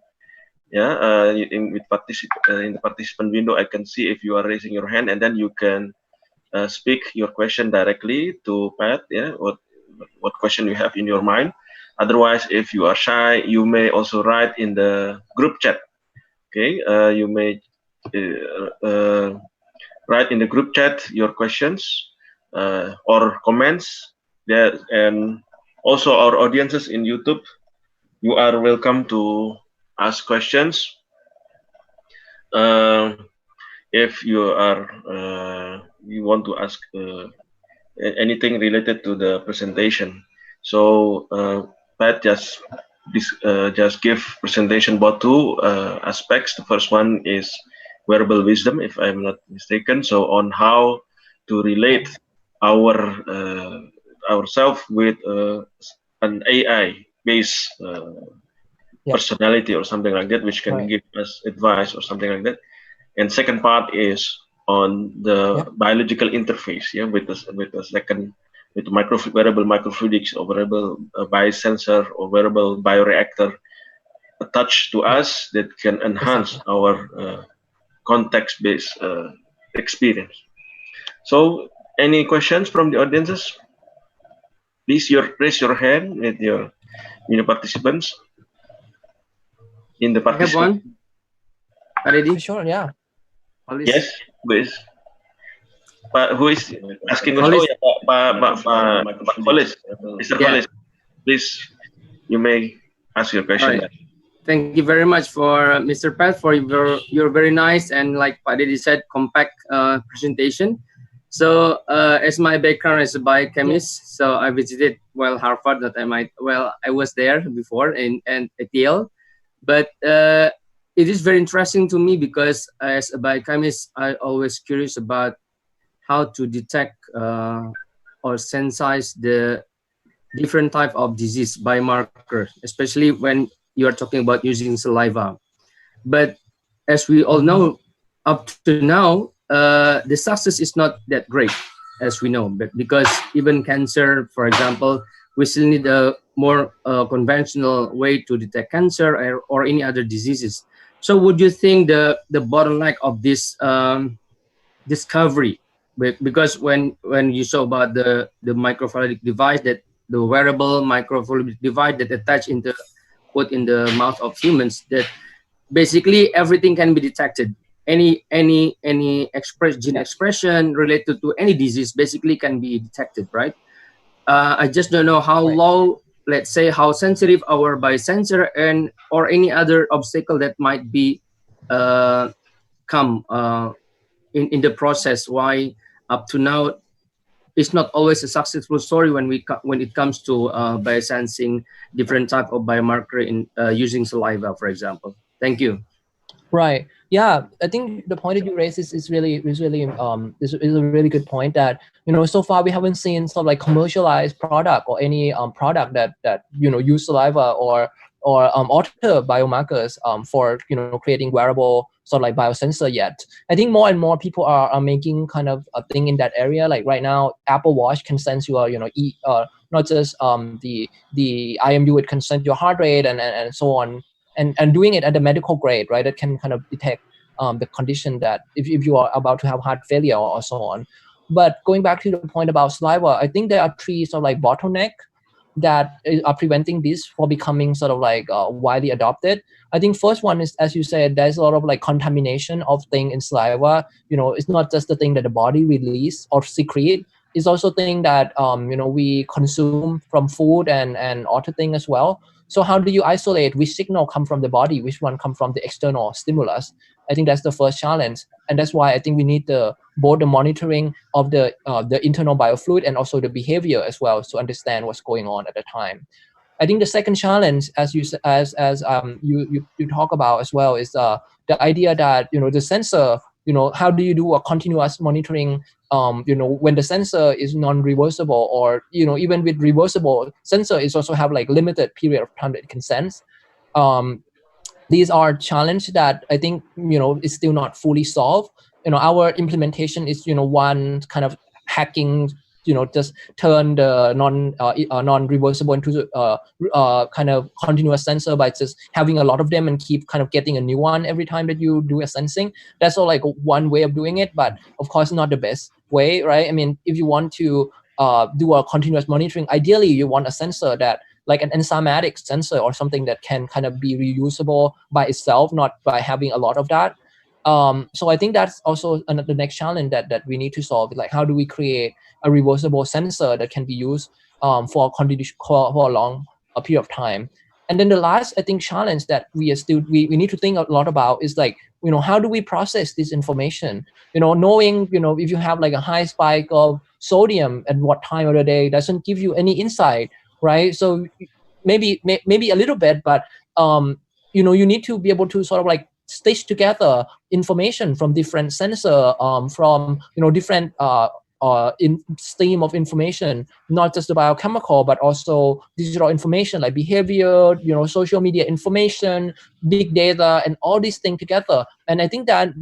Yeah, in the participant window, I can see if you are raising your hand, and then you can speak your question directly to Pat. Yeah, what question you have in your mind. Otherwise, if you are shy, you may also write in the group chat. Okay, you may write in the group chat your questions or comments. Yeah, and also our audiences in YouTube, you are welcome to ask questions. Uh, if you want to ask anything related to the presentation. So Pat just give presentation about two aspects. The first one is wearable wisdom, if I'm not mistaken. So on how to relate our ourselves with an AI based personality or something like that, which can give us advice or something like that. And second part is on the biological interface, yeah, with the second with wearable microfluidics or wearable biosensor or wearable bioreactor attached to us that can enhance our context-based experience. So, any questions from the audiences? Please, raise your hand with your participants in the participant. I have one. Dedy? Sure, yeah. Yes, please. Who is asking? Oh yeah, Pak Kholis, Mr. Kholis, please, you may ask your question. Right. Thank you very much for Mr. Pat for your very nice and, like Pak Dedy said, compact presentation. So as my background as a biochemist, so I visited Harvard. I was there before at Yale, but it is very interesting to me because as a biochemist, I always curious about how to detect or sensitize the different type of disease biomarker, especially when you are talking about using saliva. But as we all know, up to now, the success is not that great, as we know. But because even cancer, for example, we still need a more conventional way to detect cancer or any other diseases. So would you think the bottleneck of this discovery, because when you saw about the microfluidic device, that the wearable microfluidic device that put in the mouth of humans, that basically everything can be detected. Any gene expression related to any disease basically can be detected, right? I just don't know how low, let's say, how sensitive our biosensor or any other obstacle that might be come in the process. Why up to now it's not always a successful story when it comes to biosensing different type of biomarker in using saliva, for example. Thank you. Right. Yeah, I think the point that you raised is really is a really good point. That so far we haven't seen sort of like commercialized product or any product that use saliva or alter biomarkers for creating wearable sort of like biosensor yet. I think more and more people are making kind of a thing in that area. Like right now, Apple Watch can sense your not just the IMU, it can sense your heart rate and so on. And doing it at the medical grade, right? That can kind of detect the condition that if you are about to have heart failure or so on. But going back to the point about saliva, I think there are three sort of like bottleneck that are preventing this for becoming sort of like widely adopted. I think first one is, as you said, there's a lot of like contamination of thing in saliva. It's not just the thing that the body release or secrete. It's also thing that we consume from food and other thing as well. So how do you isolate which signal come from the body, which one come from the external stimulus? I think that's the first challenge, and that's why I think we need both the monitoring of the internal biofluid and also the behavior as well to understand what's going on at the time. I think the second challenge, as you talk about as well, is the idea that the sensor, how do you do a continuous monitoring, when the sensor is non-reversible, or even with reversible sensor, is also have like limited period of time that it can sense. These are challenges that I think is still not fully solved. Our implementation is one kind of hacking, just turn the non-reversible into kind of continuous sensor by just having a lot of them and keep kind of getting a new one every time that you do a sensing. That's all like one way of doing it, but of course not the best way, right? I mean, if you want to do a continuous monitoring, ideally you want a sensor that, like an enzymatic sensor or something that can kind of be reusable by itself, not by having a lot of that. So I think that's also the next challenge that we need to solve. Like, how do we create a reversible sensor that can be used for a long period of time? And then the last, I think, challenge that we need to think a lot about is like, how do we process this information? Knowing, if you have like a high spike of sodium at what time of the day doesn't give you any insight, right? So maybe a little bit, but you need to be able to sort of like stitch together information from different sensor, from different in stream of information, not just the biochemical, but also digital information like behavior, social media information, big data, and all these things together. And I think that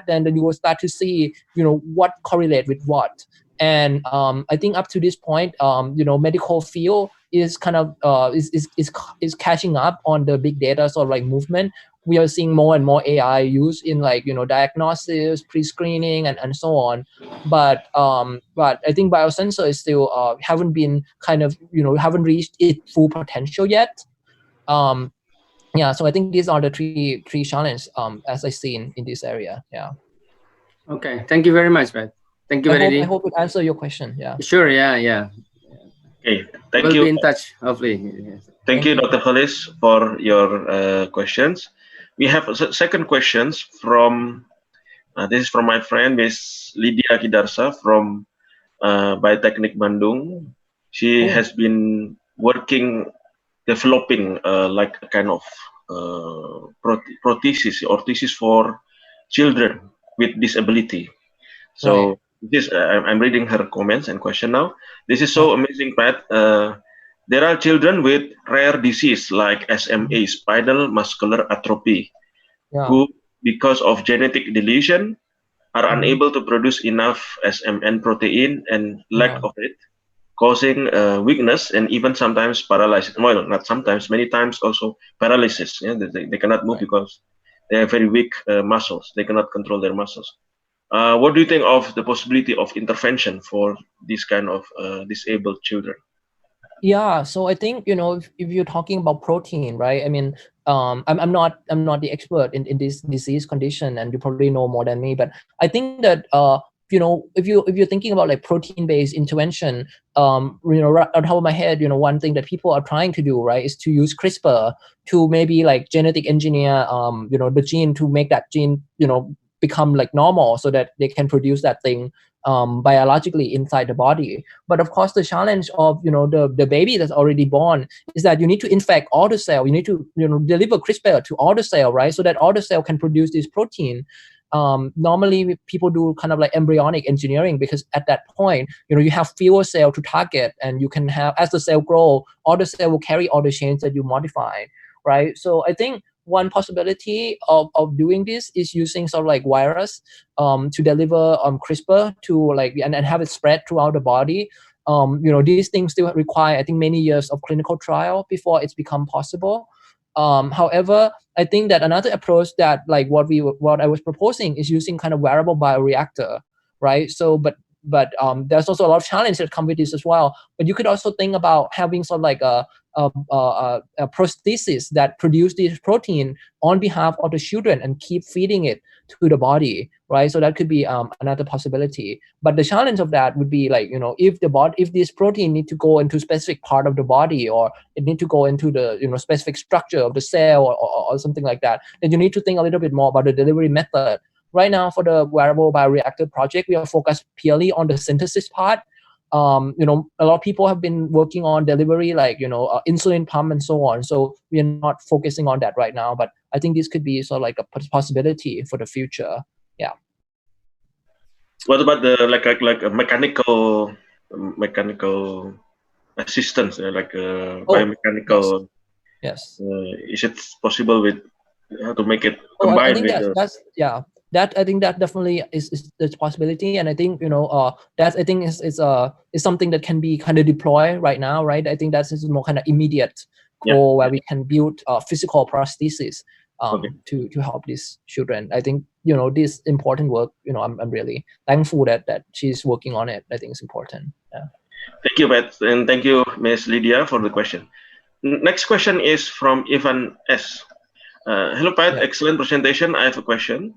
then you will start to see what correlate with what. And I think up to this point, medical field is kind of is catching up on the big data sort of like movement. We are seeing more and more AI used in like diagnosis, pre-screening, and so on. But I think biosensor is still haven't been kind of haven't reached its full potential yet. Yeah, so I think these are the three challenges as I see in this area. Yeah. Okay, thank you very much, Pat. Thank you, I Dedy. hope it answered your question. Yeah. Sure. Yeah. Okay, thank We'll you. be in touch, hopefully. Yes. Thank you, Dr. Khalis, for your questions. We have second questions from, this is from my friend, Miss Lydia Kidarsa from Biotechnik Bandung. She has been working, developing like a kind of prosthesis for children with disability. So this, I'm reading her comments and question now. This is so amazing, Pat. There are children with rare disease like SMA, spinal muscular atrophy, who, because of genetic deletion, are unable to produce enough SMN protein and lack of it, causing weakness and even sometimes paralysis. Well, not sometimes, many times also paralysis. Yeah, they cannot move because they have very weak muscles. They cannot control their muscles. What do you think of the possibility of intervention for this kind of disabled children? Yeah, so I think if you're talking about protein, right? I mean, I'm not the expert in this disease condition, and you probably know more than me. But I think that if you're thinking about like protein-based intervention, right on top of my head, one thing that people are trying to do, right, is to use CRISPR to maybe like genetic engineer, the gene to make that gene, become like normal so that they can produce that thing biologically inside the body. But of course, the challenge of the baby that's already born is that you need to infect all the cell. You need to deliver CRISPR to all the cell, right, so that all the cell can produce this protein. Normally, people do kind of like embryonic engineering, because at that point, you have fewer cell to target, and you can have, as the cell grow, all the cell will carry all the genes that you modify, right? So I think one possibility of doing this is using sort of like virus to deliver CRISPR to like and have it spread throughout the body. These things still require, I think, many years of clinical trial before it's become possible. However, I think that another approach that like what I was proposing is using kind of wearable bioreactor, right? So, but there's also a lot of challenges that come with this as well. But you could also think about having sort of like a prosthesis that produce this protein on behalf of the children and keep feeding it to the body, right? So that could be another possibility. But the challenge of that would be like, if this protein need to go into specific part of the body, or it need to go into the specific structure of the cell, or something like that, then you need to think a little bit more about the delivery method. Right now, for the wearable bioreactor project, we are focused purely on the synthesis part. a lot of people have been working on delivery, like, insulin pump and so on. So we are not focusing on that right now, but I think this could be sort of like a possibility for the future. Yeah. What about the like a mechanical assistance, like biomechanical? Yes. Is it possible with how to make it I combined think with that's that I think that definitely is the possibility, and I think that I think is something that can be kind of deployed right now, right? I think that's more kind of immediate goal where we can build physical prosthesis Okay. to help these children. I think this important work. I'm really thankful that she's working on it. I think it's important. Yeah. Thank you, Pat, and thank you, Ms. Lydia, for the question. Next question is from Ivan S. Hello, Pat. Excellent presentation. I have a question.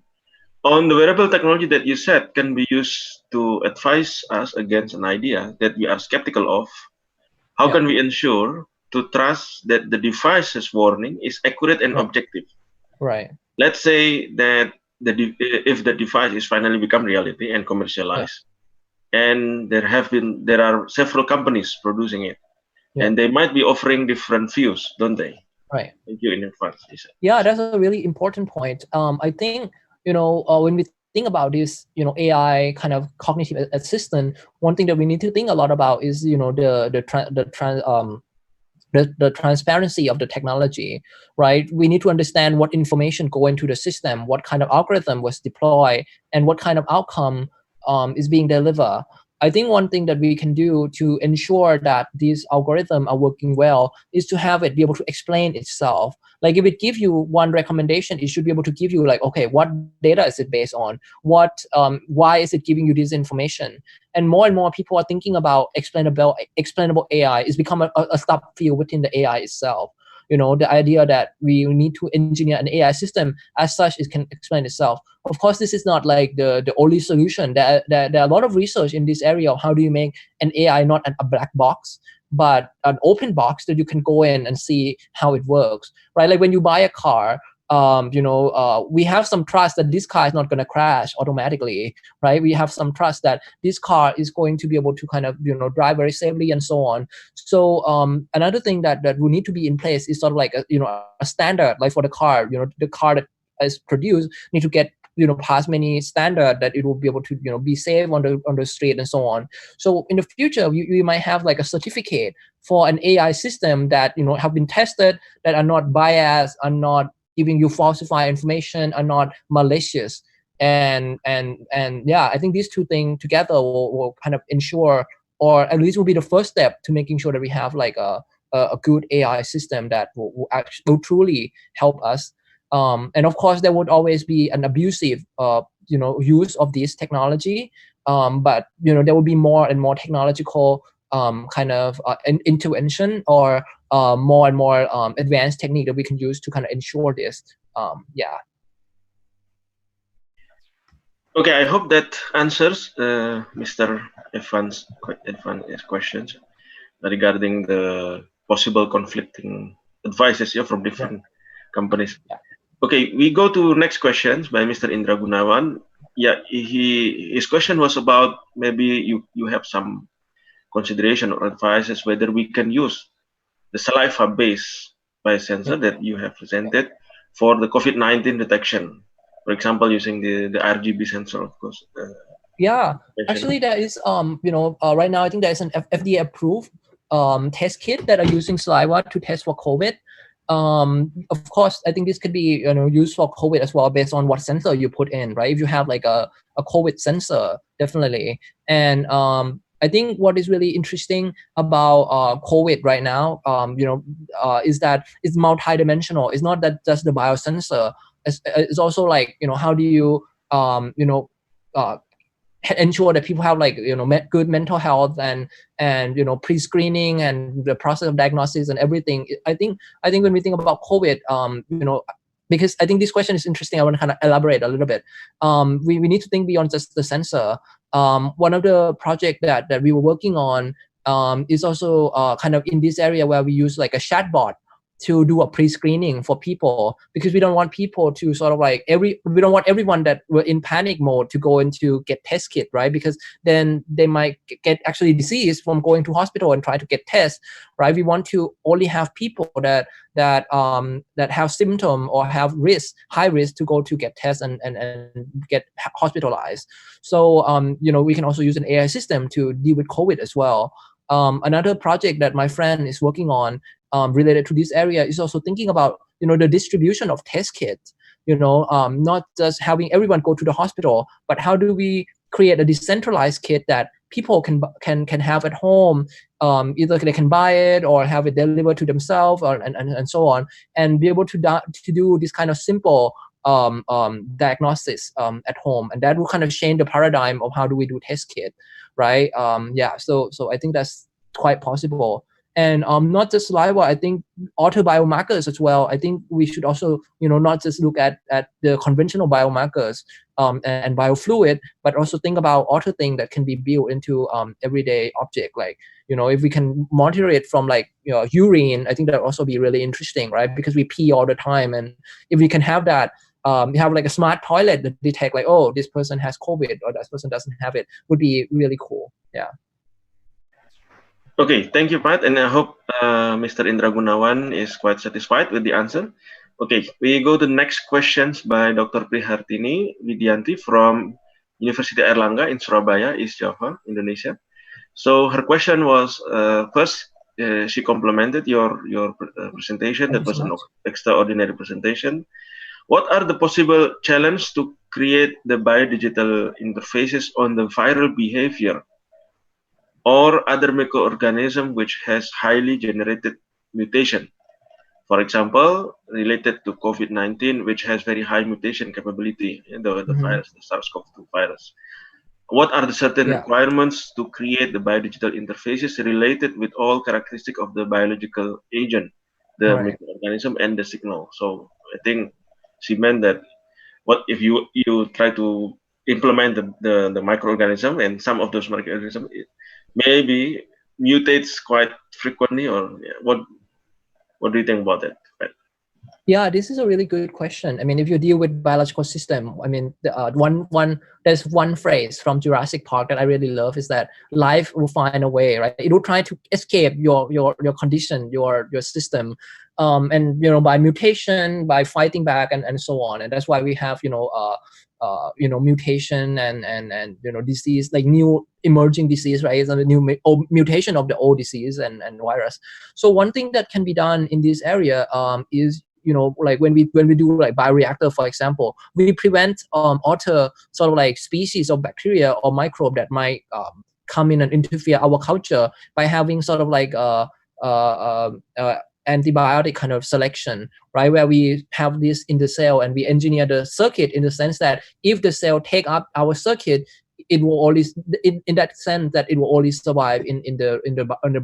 On the wearable technology that you said can be used to advise us against an idea that we are skeptical of, how can we ensure to trust that the device's warning is accurate and objective? Right. Let's say that if the device is finally become reality and commercialized, and there are several companies producing it, and they might be offering different views, don't they? Right. Thank you in advance, Lisa. Yeah, that's a really important point. I think when we think about this, AI kind of cognitive assistant, one thing that we need to think a lot about is the transparency of the technology, right? We need to understand what information go into the system, what kind of algorithm was deployed, and what kind of outcome is being delivered. I think one thing that we can do to ensure that these algorithms are working well is to have it be able to explain itself. Like if it gives you one recommendation, it should be able to give you like, okay, what data is it based on? Why is it giving you this information? And more people are thinking about explainable AI is become a subfield within the AI itself. The idea that we need to engineer an AI system as such, it can explain itself. Of course, this is not like the only solution. There are a lot of research in this area of how do you make an AI not a black box, but an open box that you can go in and see how it works, right? Like when you buy a car, we have some trust that this car is not going to crash automatically, right? We have some trust that this car is going to be able to kind of, drive very safely and so on. So another thing that will need to be in place is sort of like a standard, like for the car, the car that is produced need to get past many standard that it will be able to be safe on the street and so on. So in the future, we might have like a certificate for an AI system that have been tested, that are not biased, are not giving you falsified information, are not malicious. And yeah, I think these two things together will kind of ensure, or at least will be the first step to making sure that we have like a good AI system that will truly help us. And of course, there would always be an abusive, use of this technology. But there will be more and more technological kind of intervention, or more and more advanced technique that we can use to kind of ensure this. Yeah. Okay, I hope that answers Mr. Evan's questions regarding the possible conflicting advices from different companies. Yeah. Okay, we go to next questions by Mr. Indra Gunawan. Yeah, his question was about maybe you have some consideration or advices whether we can use the saliva-based biosensor that you have presented for the COVID-19 detection. For example, using the RGB sensor, of course. Yeah, actually, there is right now I think there is an FDA approved test kit that are using saliva to test for COVID. Of course, I think this could be used for COVID as well, based on what sensor you put in, right? If you have like a COVID sensor, definitely. And I think what is really interesting about COVID right now, is that it's multidimensional. It's not that just the biosensor. It's also like how do you ensure that people have like good mental health and pre-screening and the process of diagnosis and everything. I think when we think about COVID, because I think this question is interesting, I want to kind of elaborate a little bit. We need to think beyond just the sensor. One of the project that we were working on is also kind of in this area where we use like a chatbot to do a pre-screening for people, because we don't want people to sort of like we don't want everyone that were in panic mode to go into get test kit, right? Because then they might get actually disease from going to hospital and try to get tests, right? We want to only have people that have symptom or have high risk to go to get tests and get hospitalized. So we can also use an AI system to deal with COVID as well. Another project that my friend is working on related to this area is also thinking about the distribution of test kits. Not just having everyone go to the hospital, but how do we create a decentralized kit that people can have at home? Either they can buy it or have it delivered to themselves, and so on, and be able to do this kind of simple diagnosis at home, and that will kind of change the paradigm of how do we do test kit, right? So I think that's quite possible. And not just saliva, I think other biomarkers as well. I think we should also, not just look at the conventional biomarkers and biofluid, but also think about other things that can be built into everyday object. Like, if we can monitor it from like urine, I think that would also be really interesting, right? Because we pee all the time, and if we can have that, have like a smart toilet that detect like, oh, this person has COVID or that person doesn't have it, would be really cool. Yeah. Okay, thank you, Pat, and I hope Mr. Indra Gunawan is quite satisfied with the answer. Okay, we go to the next questions by Dr. Prihartini Widianti from University Airlangga in Surabaya, East Java, Indonesia. So her question was, first, she complimented your presentation. That was an extraordinary presentation. What are the possible challenges to create the biodigital interfaces on the viral behavior or other microorganism which has highly generated mutation? For example, related to COVID-19, which has very high mutation capability, the virus, the SARS-CoV-2 virus. What are the certain requirements to create the biodigital interfaces related with all characteristics of the biological agent, the microorganism and the signal? So I think she meant that what if you try to implement the microorganism, and some of those microorganisms maybe mutates quite frequently, or what do you think about that? Yeah, this is a really good question. I mean, if you deal with biological system, I mean, there's one phrase from Jurassic Park that I really love, is that life will find a way, right? It will try to escape your condition, your system, and by mutation, by fighting back, and so on. And that's why we have mutation and disease, like new emerging disease, right? It's a new mutation of the old disease and virus. So one thing that can be done in this area is, like when we do like bioreactor, for example, we prevent other sort of like species of bacteria or microbe that might come in and interfere our culture by having sort of like antibiotic kind of selection, right? Where we have this in the cell and we engineer the circuit in the sense that if the cell take up our circuit, it will always, in that sense, that it will always survive in the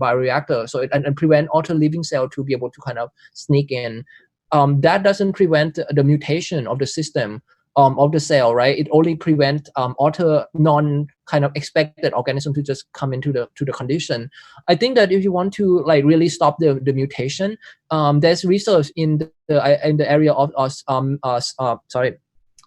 bioreactor. So and prevent other living cell to be able to kind of sneak in. That doesn't prevent the mutation of the system of the cell, right? It only prevents other non kind of expected organism to just come into the condition. I think that if you want to like really stop the mutation, there's research in the area of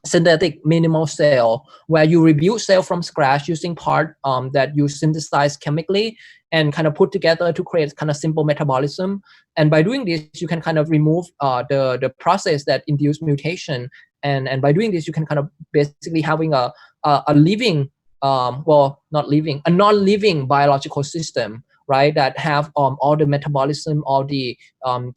synthetic minimal cell, where you rebuild cell from scratch using part that you synthesize chemically and kind of put together to create kind of simple metabolism. And by doing this, you can kind of remove the process that induce mutation. And by doing this, you can kind of basically having a living, a non-living biological system, right? That have all the metabolism, all the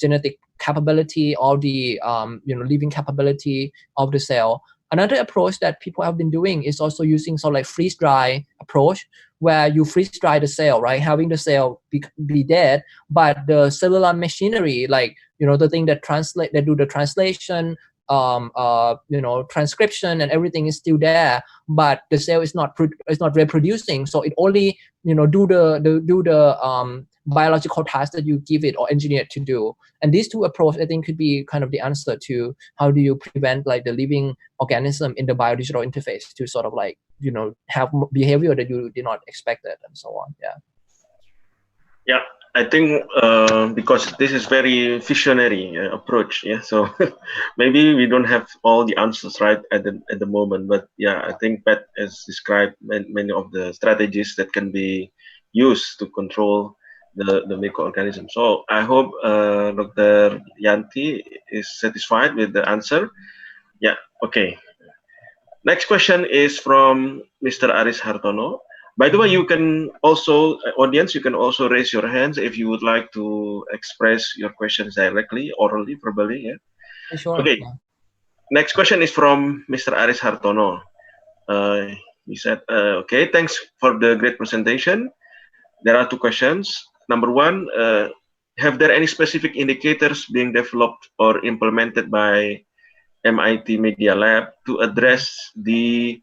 genetic capability, all the living capability of the cell. Another approach that people have been doing is also using sort of like freeze dry approach, where you freeze dry the cell, right? Having the cell be dead, but the cellular machinery, like the thing that do the translation, transcription and everything is still there, but the cell is not reproducing. So it only do the biological task that you give it or engineer it to do. And these two approaches, I think, could be kind of the answer to how do you prevent like the living organism in the biodigital interface to sort of like have behavior that you did not expect it, and so on. Yeah, I think because this is very visionary approach, yeah. So maybe we don't have all the answers right at the moment, but yeah, I think Pat has described many of the strategies that can be used to control the microorganism. So I hope Dr. Yanti is satisfied with the answer. Yeah. Okay. Next question is from Mr. Aris Hartono. By the way, you can also, audience, you can also raise your hands if you would like to express your questions directly, orally, verbally. Yeah. Sure. Okay. Yeah. Next question is from Mr. Aris Hartono. He said, okay, thanks for the great presentation. There are two questions. Number one, have there any specific indicators being developed or implemented by MIT Media Lab to address the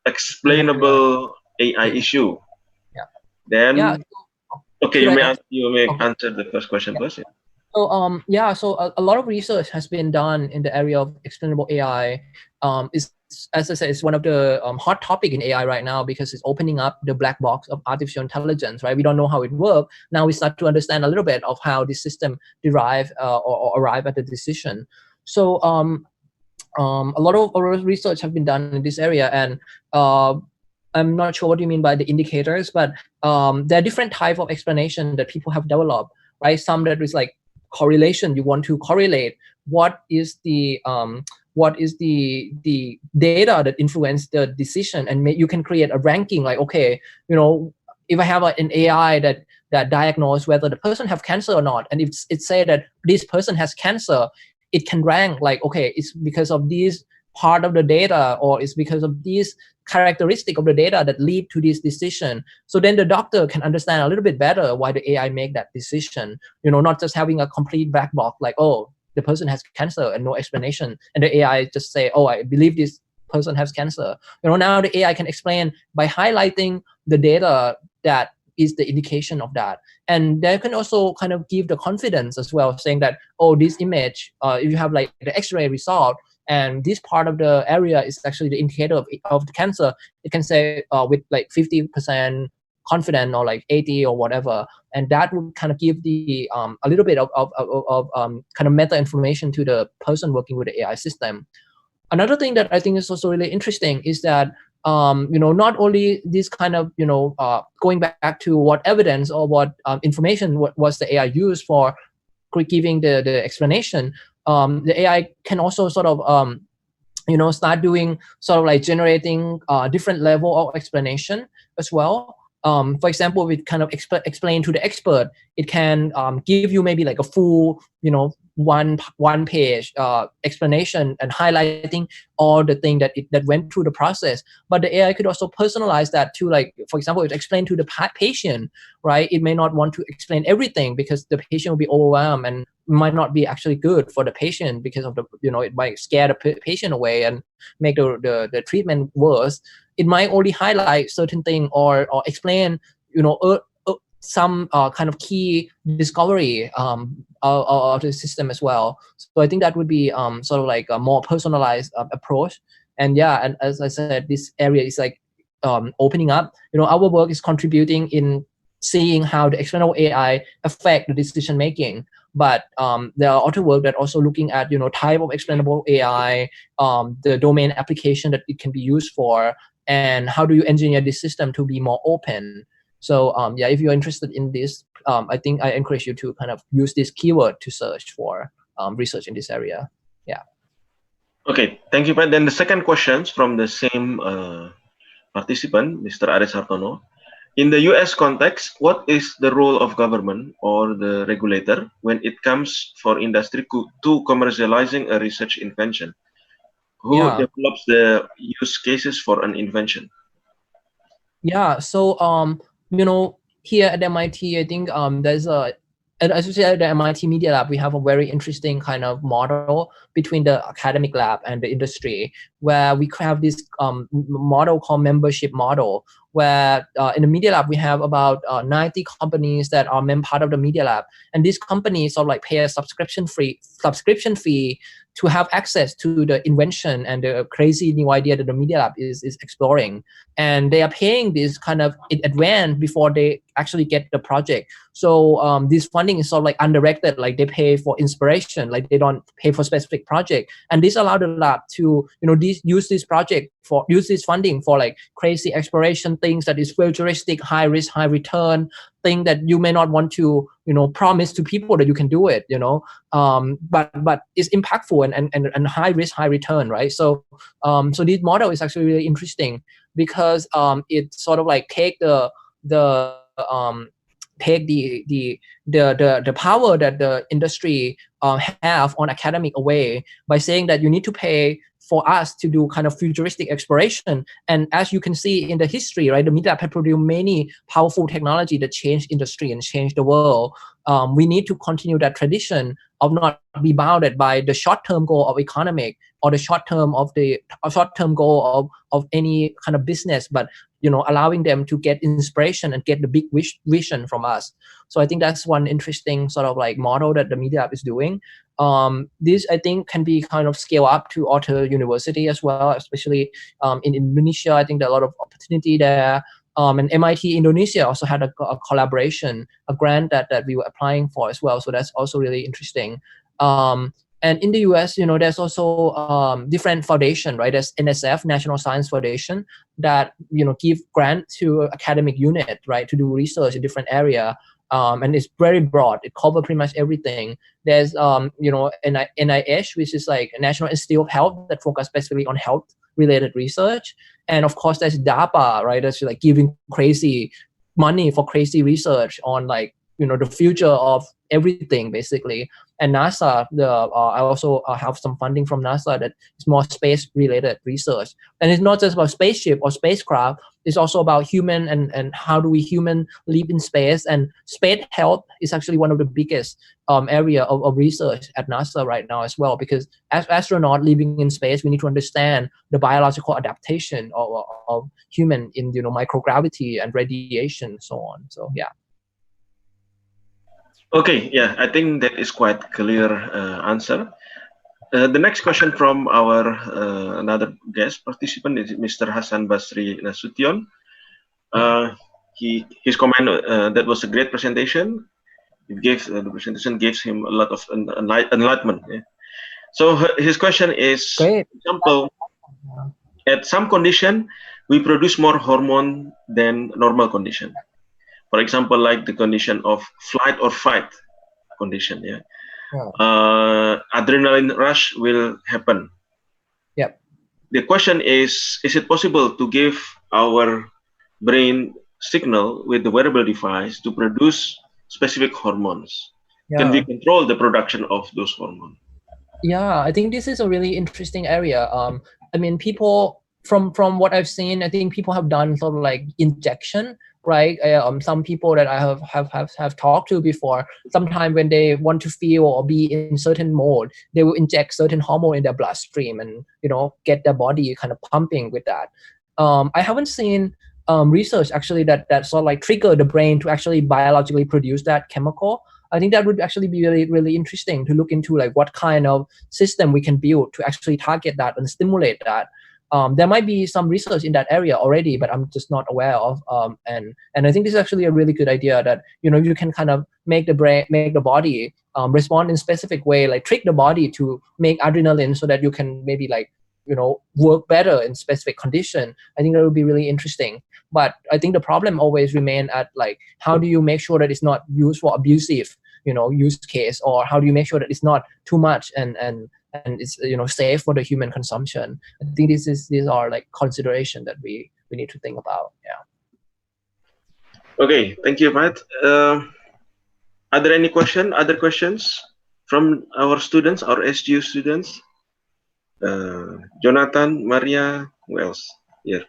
explainable AI Yeah. issue? Yeah. Then, Yeah. okay, Should you I may answer? Okay. answer the first question Yeah. first. Yeah. So so a lot of research has been done in the area of explainable AI. Is, as I said, it's one of the hot topic in AI right now because it's opening up the black box of artificial intelligence. Right, we don't know how it works. Now we start to understand a little bit of how this system derive or arrive at the decision. So a lot of research have been done in this area, and I'm not sure what you mean by the indicators, but there are different type of explanation that people have developed. Right, some that is like correlation. You want to correlate what is the data that influence the decision, and you can create a ranking. Like, okay, if I have an AI that diagnose whether the person have cancer or not, and if it say that this person has cancer, it can rank like, okay, it's because of this part of the data, or it's because of these characteristic of the data that lead to this decision. So then the doctor can understand a little bit better why the AI make that decision. Not just having a complete black box like, oh, the person has cancer and no explanation, and the AI just say, oh, I believe this person has cancer. Now the AI can explain by highlighting the data that is the indication of that. And they can also kind of give the confidence as well, saying that, oh, this image, if you have like the X-ray result, and this part of the area is actually the indicator of the cancer, it can say with like 50% confident or like 80 or whatever, and that would kind of give the a little bit of kind of meta information to the person working with the AI system. Another thing that I think is also really interesting is that not only this kind of going back to what evidence or what information was the AI used for giving the explanation, the AI can also sort of start doing sort of like generating different level of explanation as well. For example, we kind of explain to the expert, it can give you maybe like a full, one page explanation and highlighting all the thing that went through the process. But the AI could also personalize that to, like, for example, it explain to the patient, right? It may not want to explain everything because the patient will be overwhelmed and might not be actually good for the patient because of the, it might scare the patient away and make the treatment worse. It might only highlight certain thing or explain, some kind of key discovery of the system as well. So I think that would be sort of like a more personalized approach. And yeah, and as I said, this area is like opening up. Our work is contributing in seeing how the external AI affect the decision making. But there are other work that also looking at type of explainable AI, the domain application that it can be used for, and how do you engineer this system to be more open. So yeah, if you're interested in this, I think I encourage you to kind of use this keyword to search for research in this area. Yeah. Okay, thank you, Pat. Then the second questions from the same participant, Mr. Aris Hartono. In the US context, what is the role of government or the regulator when it comes for industry to commercializing a research invention? Who develops the use cases for an invention? Yeah, so here at MIT, I think there's especially at the MIT Media Lab, we have a very interesting kind of model between the academic lab and the industry, where we have this model called membership model, where in the Media Lab, we have about 90 companies that are part of the Media Lab. And these companies sort of like pay a subscription fee to have access to the invention and the crazy new idea that the Media Lab is exploring. And they are paying this kind of in advance before they actually get the project. So this funding is sort of like undirected, like they pay for inspiration, like they don't pay for specific project. And this allowed the lab to, use this funding for like crazy exploration things that is futuristic, high risk, high return, thing that you may not want to, promise to people that you can do it, but it's impactful and high risk, high return, right? So this model is actually really interesting because it sort of like take the power that the industry have on academic away by saying that you need to pay for us to do kind of futuristic exploration. And as you can see in the history, right, the Media Lab have produced many powerful technology that changed industry and changed the world. We need to continue that tradition of not be bounded by the short-term goal of economic or the short-term goal of any kind of business, but allowing them to get inspiration and get the big vision from us. So I think that's one interesting sort of like model that the Media Lab is doing. This I think can be kind of scale up to other university as well, especially in Indonesia. I think there are a lot of opportunity there. And MIT Indonesia also had a collaboration, a grant that we were applying for as well. So that's also really interesting. And in the US, there's also different foundation, right? There's NSF, National Science Foundation, that give grant to academic unit, right, to do research in different area. And it's very broad. It covers pretty much everything. There's NIH, which is like a National Institute of Health that focus specifically on health-related research. And of course, there's DARPA, right? That's like giving crazy money for crazy research on like the future of everything basically. And NASA, I also have some funding from NASA that is more space-related research. And it's not just about spaceship or spacecraft. It's also about human and how do we human live in space. And space health is actually one of the biggest area of research at NASA right now as well. Because as astronauts living in space, we need to understand the biological adaptation of human in microgravity and radiation and so on. So yeah. Okay, yeah, I think that is quite clear answer. The next question from our another guest participant is Mr. Hasan Basri Nasution. His comment that was a great presentation. It gives the presentation gives him a lot of enlightenment. Yeah? So his question is: Great. For example, at some condition, we produce more hormone than normal condition. For example, like the condition of flight or fight condition, yeah. Adrenaline rush will happen. Yep. The question is it possible to give our brain signal with the wearable device to produce specific hormones? Yeah. Can we control the production of those hormones? Yeah, I think this is a really interesting area. I mean, people from what I've seen, I think people have done sort of like injection, right? Some people that I have talked to before, sometimes when they want to feel or be in certain mode, they will inject certain hormone in their bloodstream and get their body kind of pumping with that. I haven't seen research actually that sort of like trigger the brain to actually biologically produce that chemical. I think that would actually be really, really interesting to look into, like what kind of system we can build to actually target that and stimulate that. There might be some research in that area already, but I'm just not aware of. And I think this is actually a really good idea that you can kind of make the body respond in specific way, like trick the body to make adrenaline so that you can maybe like work better in specific condition. I think that would be really interesting. But I think the problem always remain at like, how do you make sure that it's not used for abusive, use case, or how do you make sure that it's not too much and it's safe for the human consumption? I think these are like consideration that we need to think about. Yeah. Okay, thank you, Pat. Are there any other questions from our students, our SGU students? Jonathan, Maria, who else here?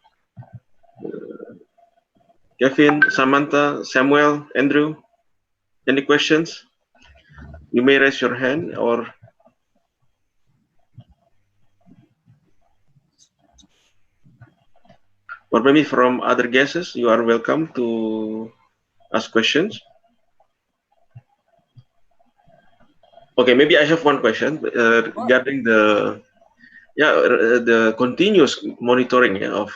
Kevin, Samantha, Samuel, Andrew. Any questions? You may raise your hand, or maybe from other guests, you are welcome to ask questions. Okay, maybe I have one question regarding the continuous monitoring of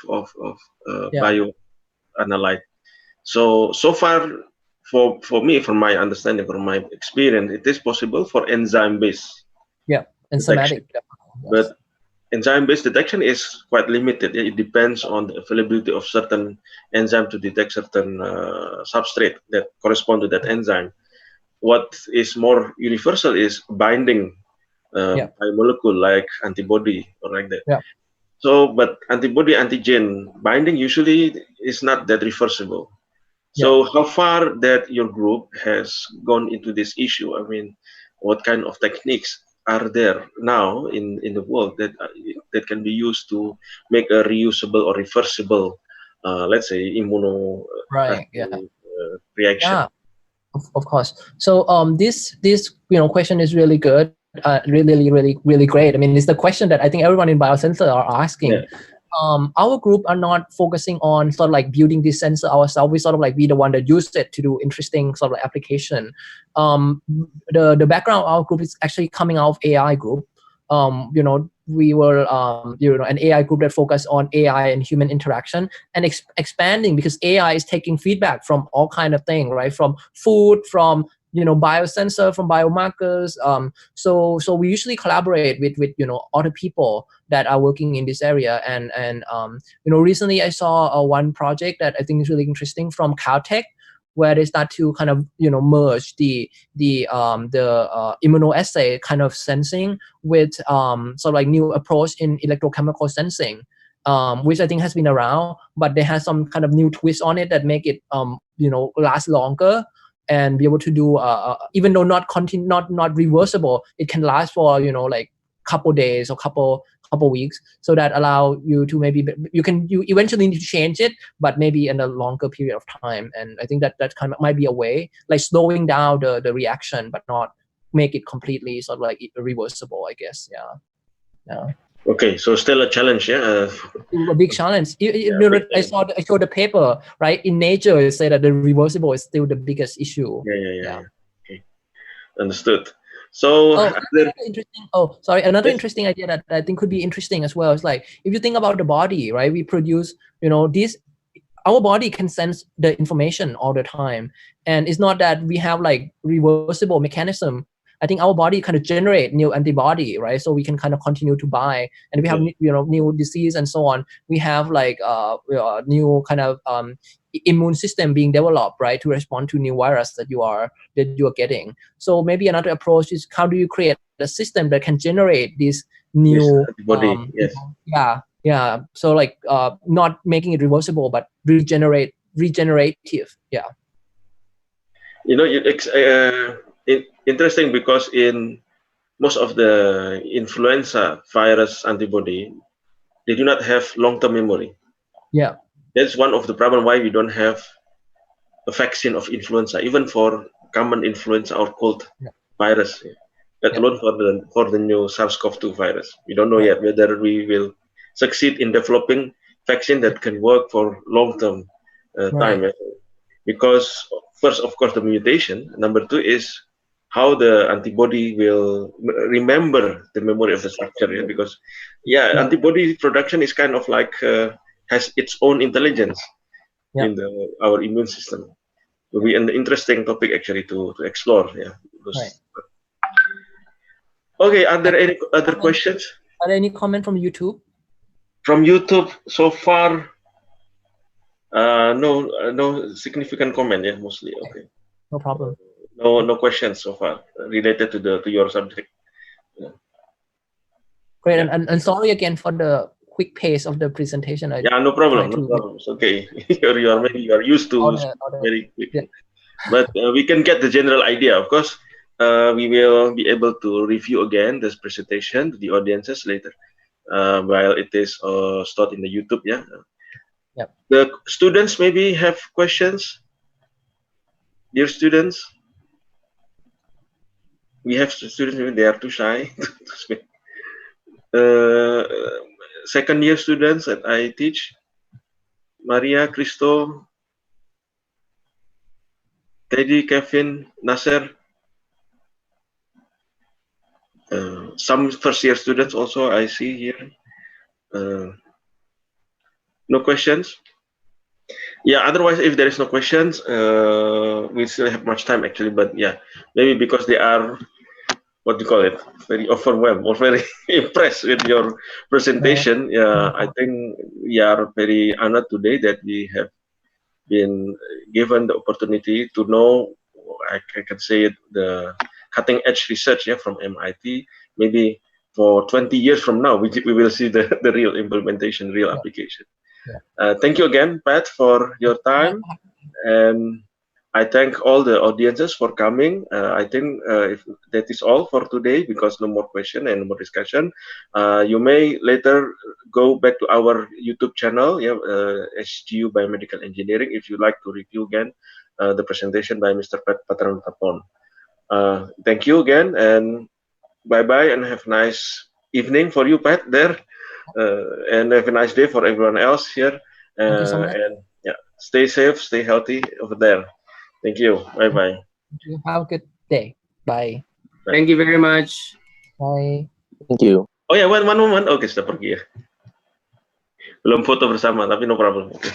Yeah. bioanalyte. So far, for me, from my understanding, from my experience, it is possible for enzyme-based Yeah. detection, Enzymatic. Yes. but enzyme-based detection is quite limited. It depends on the availability of certain enzyme to detect certain substrate that correspond to that enzyme. What is more universal is binding Yeah. biomolecule like antibody or like that. Yeah. So, but antibody antigen binding usually is not that reversible. Yeah. So, how far that your group has gone into this issue? I mean, what kind of techniques are there now in the world that can be used to make a reusable or reversible, let's say, Right. Yeah. reaction? Yeah. Of course. So this question is really good. Really great. I mean, it's the question that I think everyone in biosensor are asking. Yeah. Our group are not focusing on sort of like building this sensor ourselves. We sort of like be the one that use it to do interesting sort of like application. The background of our group is actually coming out of AI group. We were an AI group that focused on AI and human interaction and expanding because AI is taking feedback from all kind of things, right? From food, from biosensor, from biomarkers. So we usually collaborate with other people that are working in this area. And recently I saw one project that I think is really interesting from Caltech, where they start to kind of merge the immunoassay kind of sensing with sort of like new approach in electrochemical sensing, which I think has been around, but they have some kind of new twist on it that make it last longer and be able to do even though not reversible, it can last for like couple days or couple weeks, so that allow you to maybe you eventually need to change it, but maybe in a longer period of time. And I think that kind of might be a way, like slowing down the reaction but not make it completely sort of like reversible, I guess. Yeah. Okay, so still a challenge, yeah. A big challenge. I saw the paper, right? In Nature, it said that the reversible is still the biggest issue. Yeah. Okay, understood. So, Another interesting idea that I think could be interesting as well is like, if you think about the body, right? We produce, our body can sense the information all the time, and it's not that we have like reversible mechanism. I think our body kind of generate new antibody, right? So we can kind of continue to buy, and we have new disease and so on. We have like new kind of immune system being developed, right, to respond to new virus that you are getting. So maybe another approach is, how do you create a system that can generate this new antibody? Yes. Yeah. So like not making it reversible, but regenerative. Yeah. Interesting, because in most of the influenza virus antibody, they do not have long-term memory. Yeah. That's one of the problem why we don't have a vaccine of influenza, even for common influenza or cold virus. Let alone for the new SARS-CoV-2 virus. We don't know yet whether we will succeed in developing vaccine that can work for long-term time. Because first, of course, the mutation. Number two is how the antibody will remember the memory of the structure. Because antibody production is kind of like has its own intelligence in our immune system. Will be an interesting topic actually to explore. Okay, are there any other questions? Are there any comment from YouTube? From YouTube so far, no significant comment. Yeah, mostly okay. No problem. No questions so far related to your subject. Great, and sorry again for the quick pace of the presentation. No problem. It's okay. you are used to very quick. Yeah. But we can get the general idea. Of course, we will be able to review again this presentation to the audiences later, while it is stored in the YouTube. The students maybe have questions. Dear students, we have students, maybe they are too shy to speak. Second year students that I teach, Maria, Cristo, Dedy, Kevin, Nasser. some first-year students also I see here. No questions? Yeah, otherwise, if there is no questions, we still have much time actually, but yeah, maybe because they are, what do you call it, very overwhelmed or very impressed with your presentation. Yeah, I think we are very honored today that we have been given the opportunity to know, I can say it, the cutting edge research, yeah, from MIT. Maybe for 20 years from now, we will see the real implementation, real application. Thank you again, Pat, for your time. And I thank all the audiences for coming. I think if that is all for today, because no more question and no more discussion. You may later go back to our YouTube channel, yeah, SGU Biomedical Engineering, if you like to review again the presentation by Mr. Pataranutaporn. Thank you again, and bye-bye, and have a nice evening for you, Pat, there. And have a nice day for everyone else here. Thank you so much. And yeah, stay safe, stay healthy over there. Thank you. Bye bye. Have a good day. Bye. Thank you very much. Bye. Thank you. Oh ya, one moment. Oke, sudah pergi ya. Belum foto bersama, tapi no problem. Oke.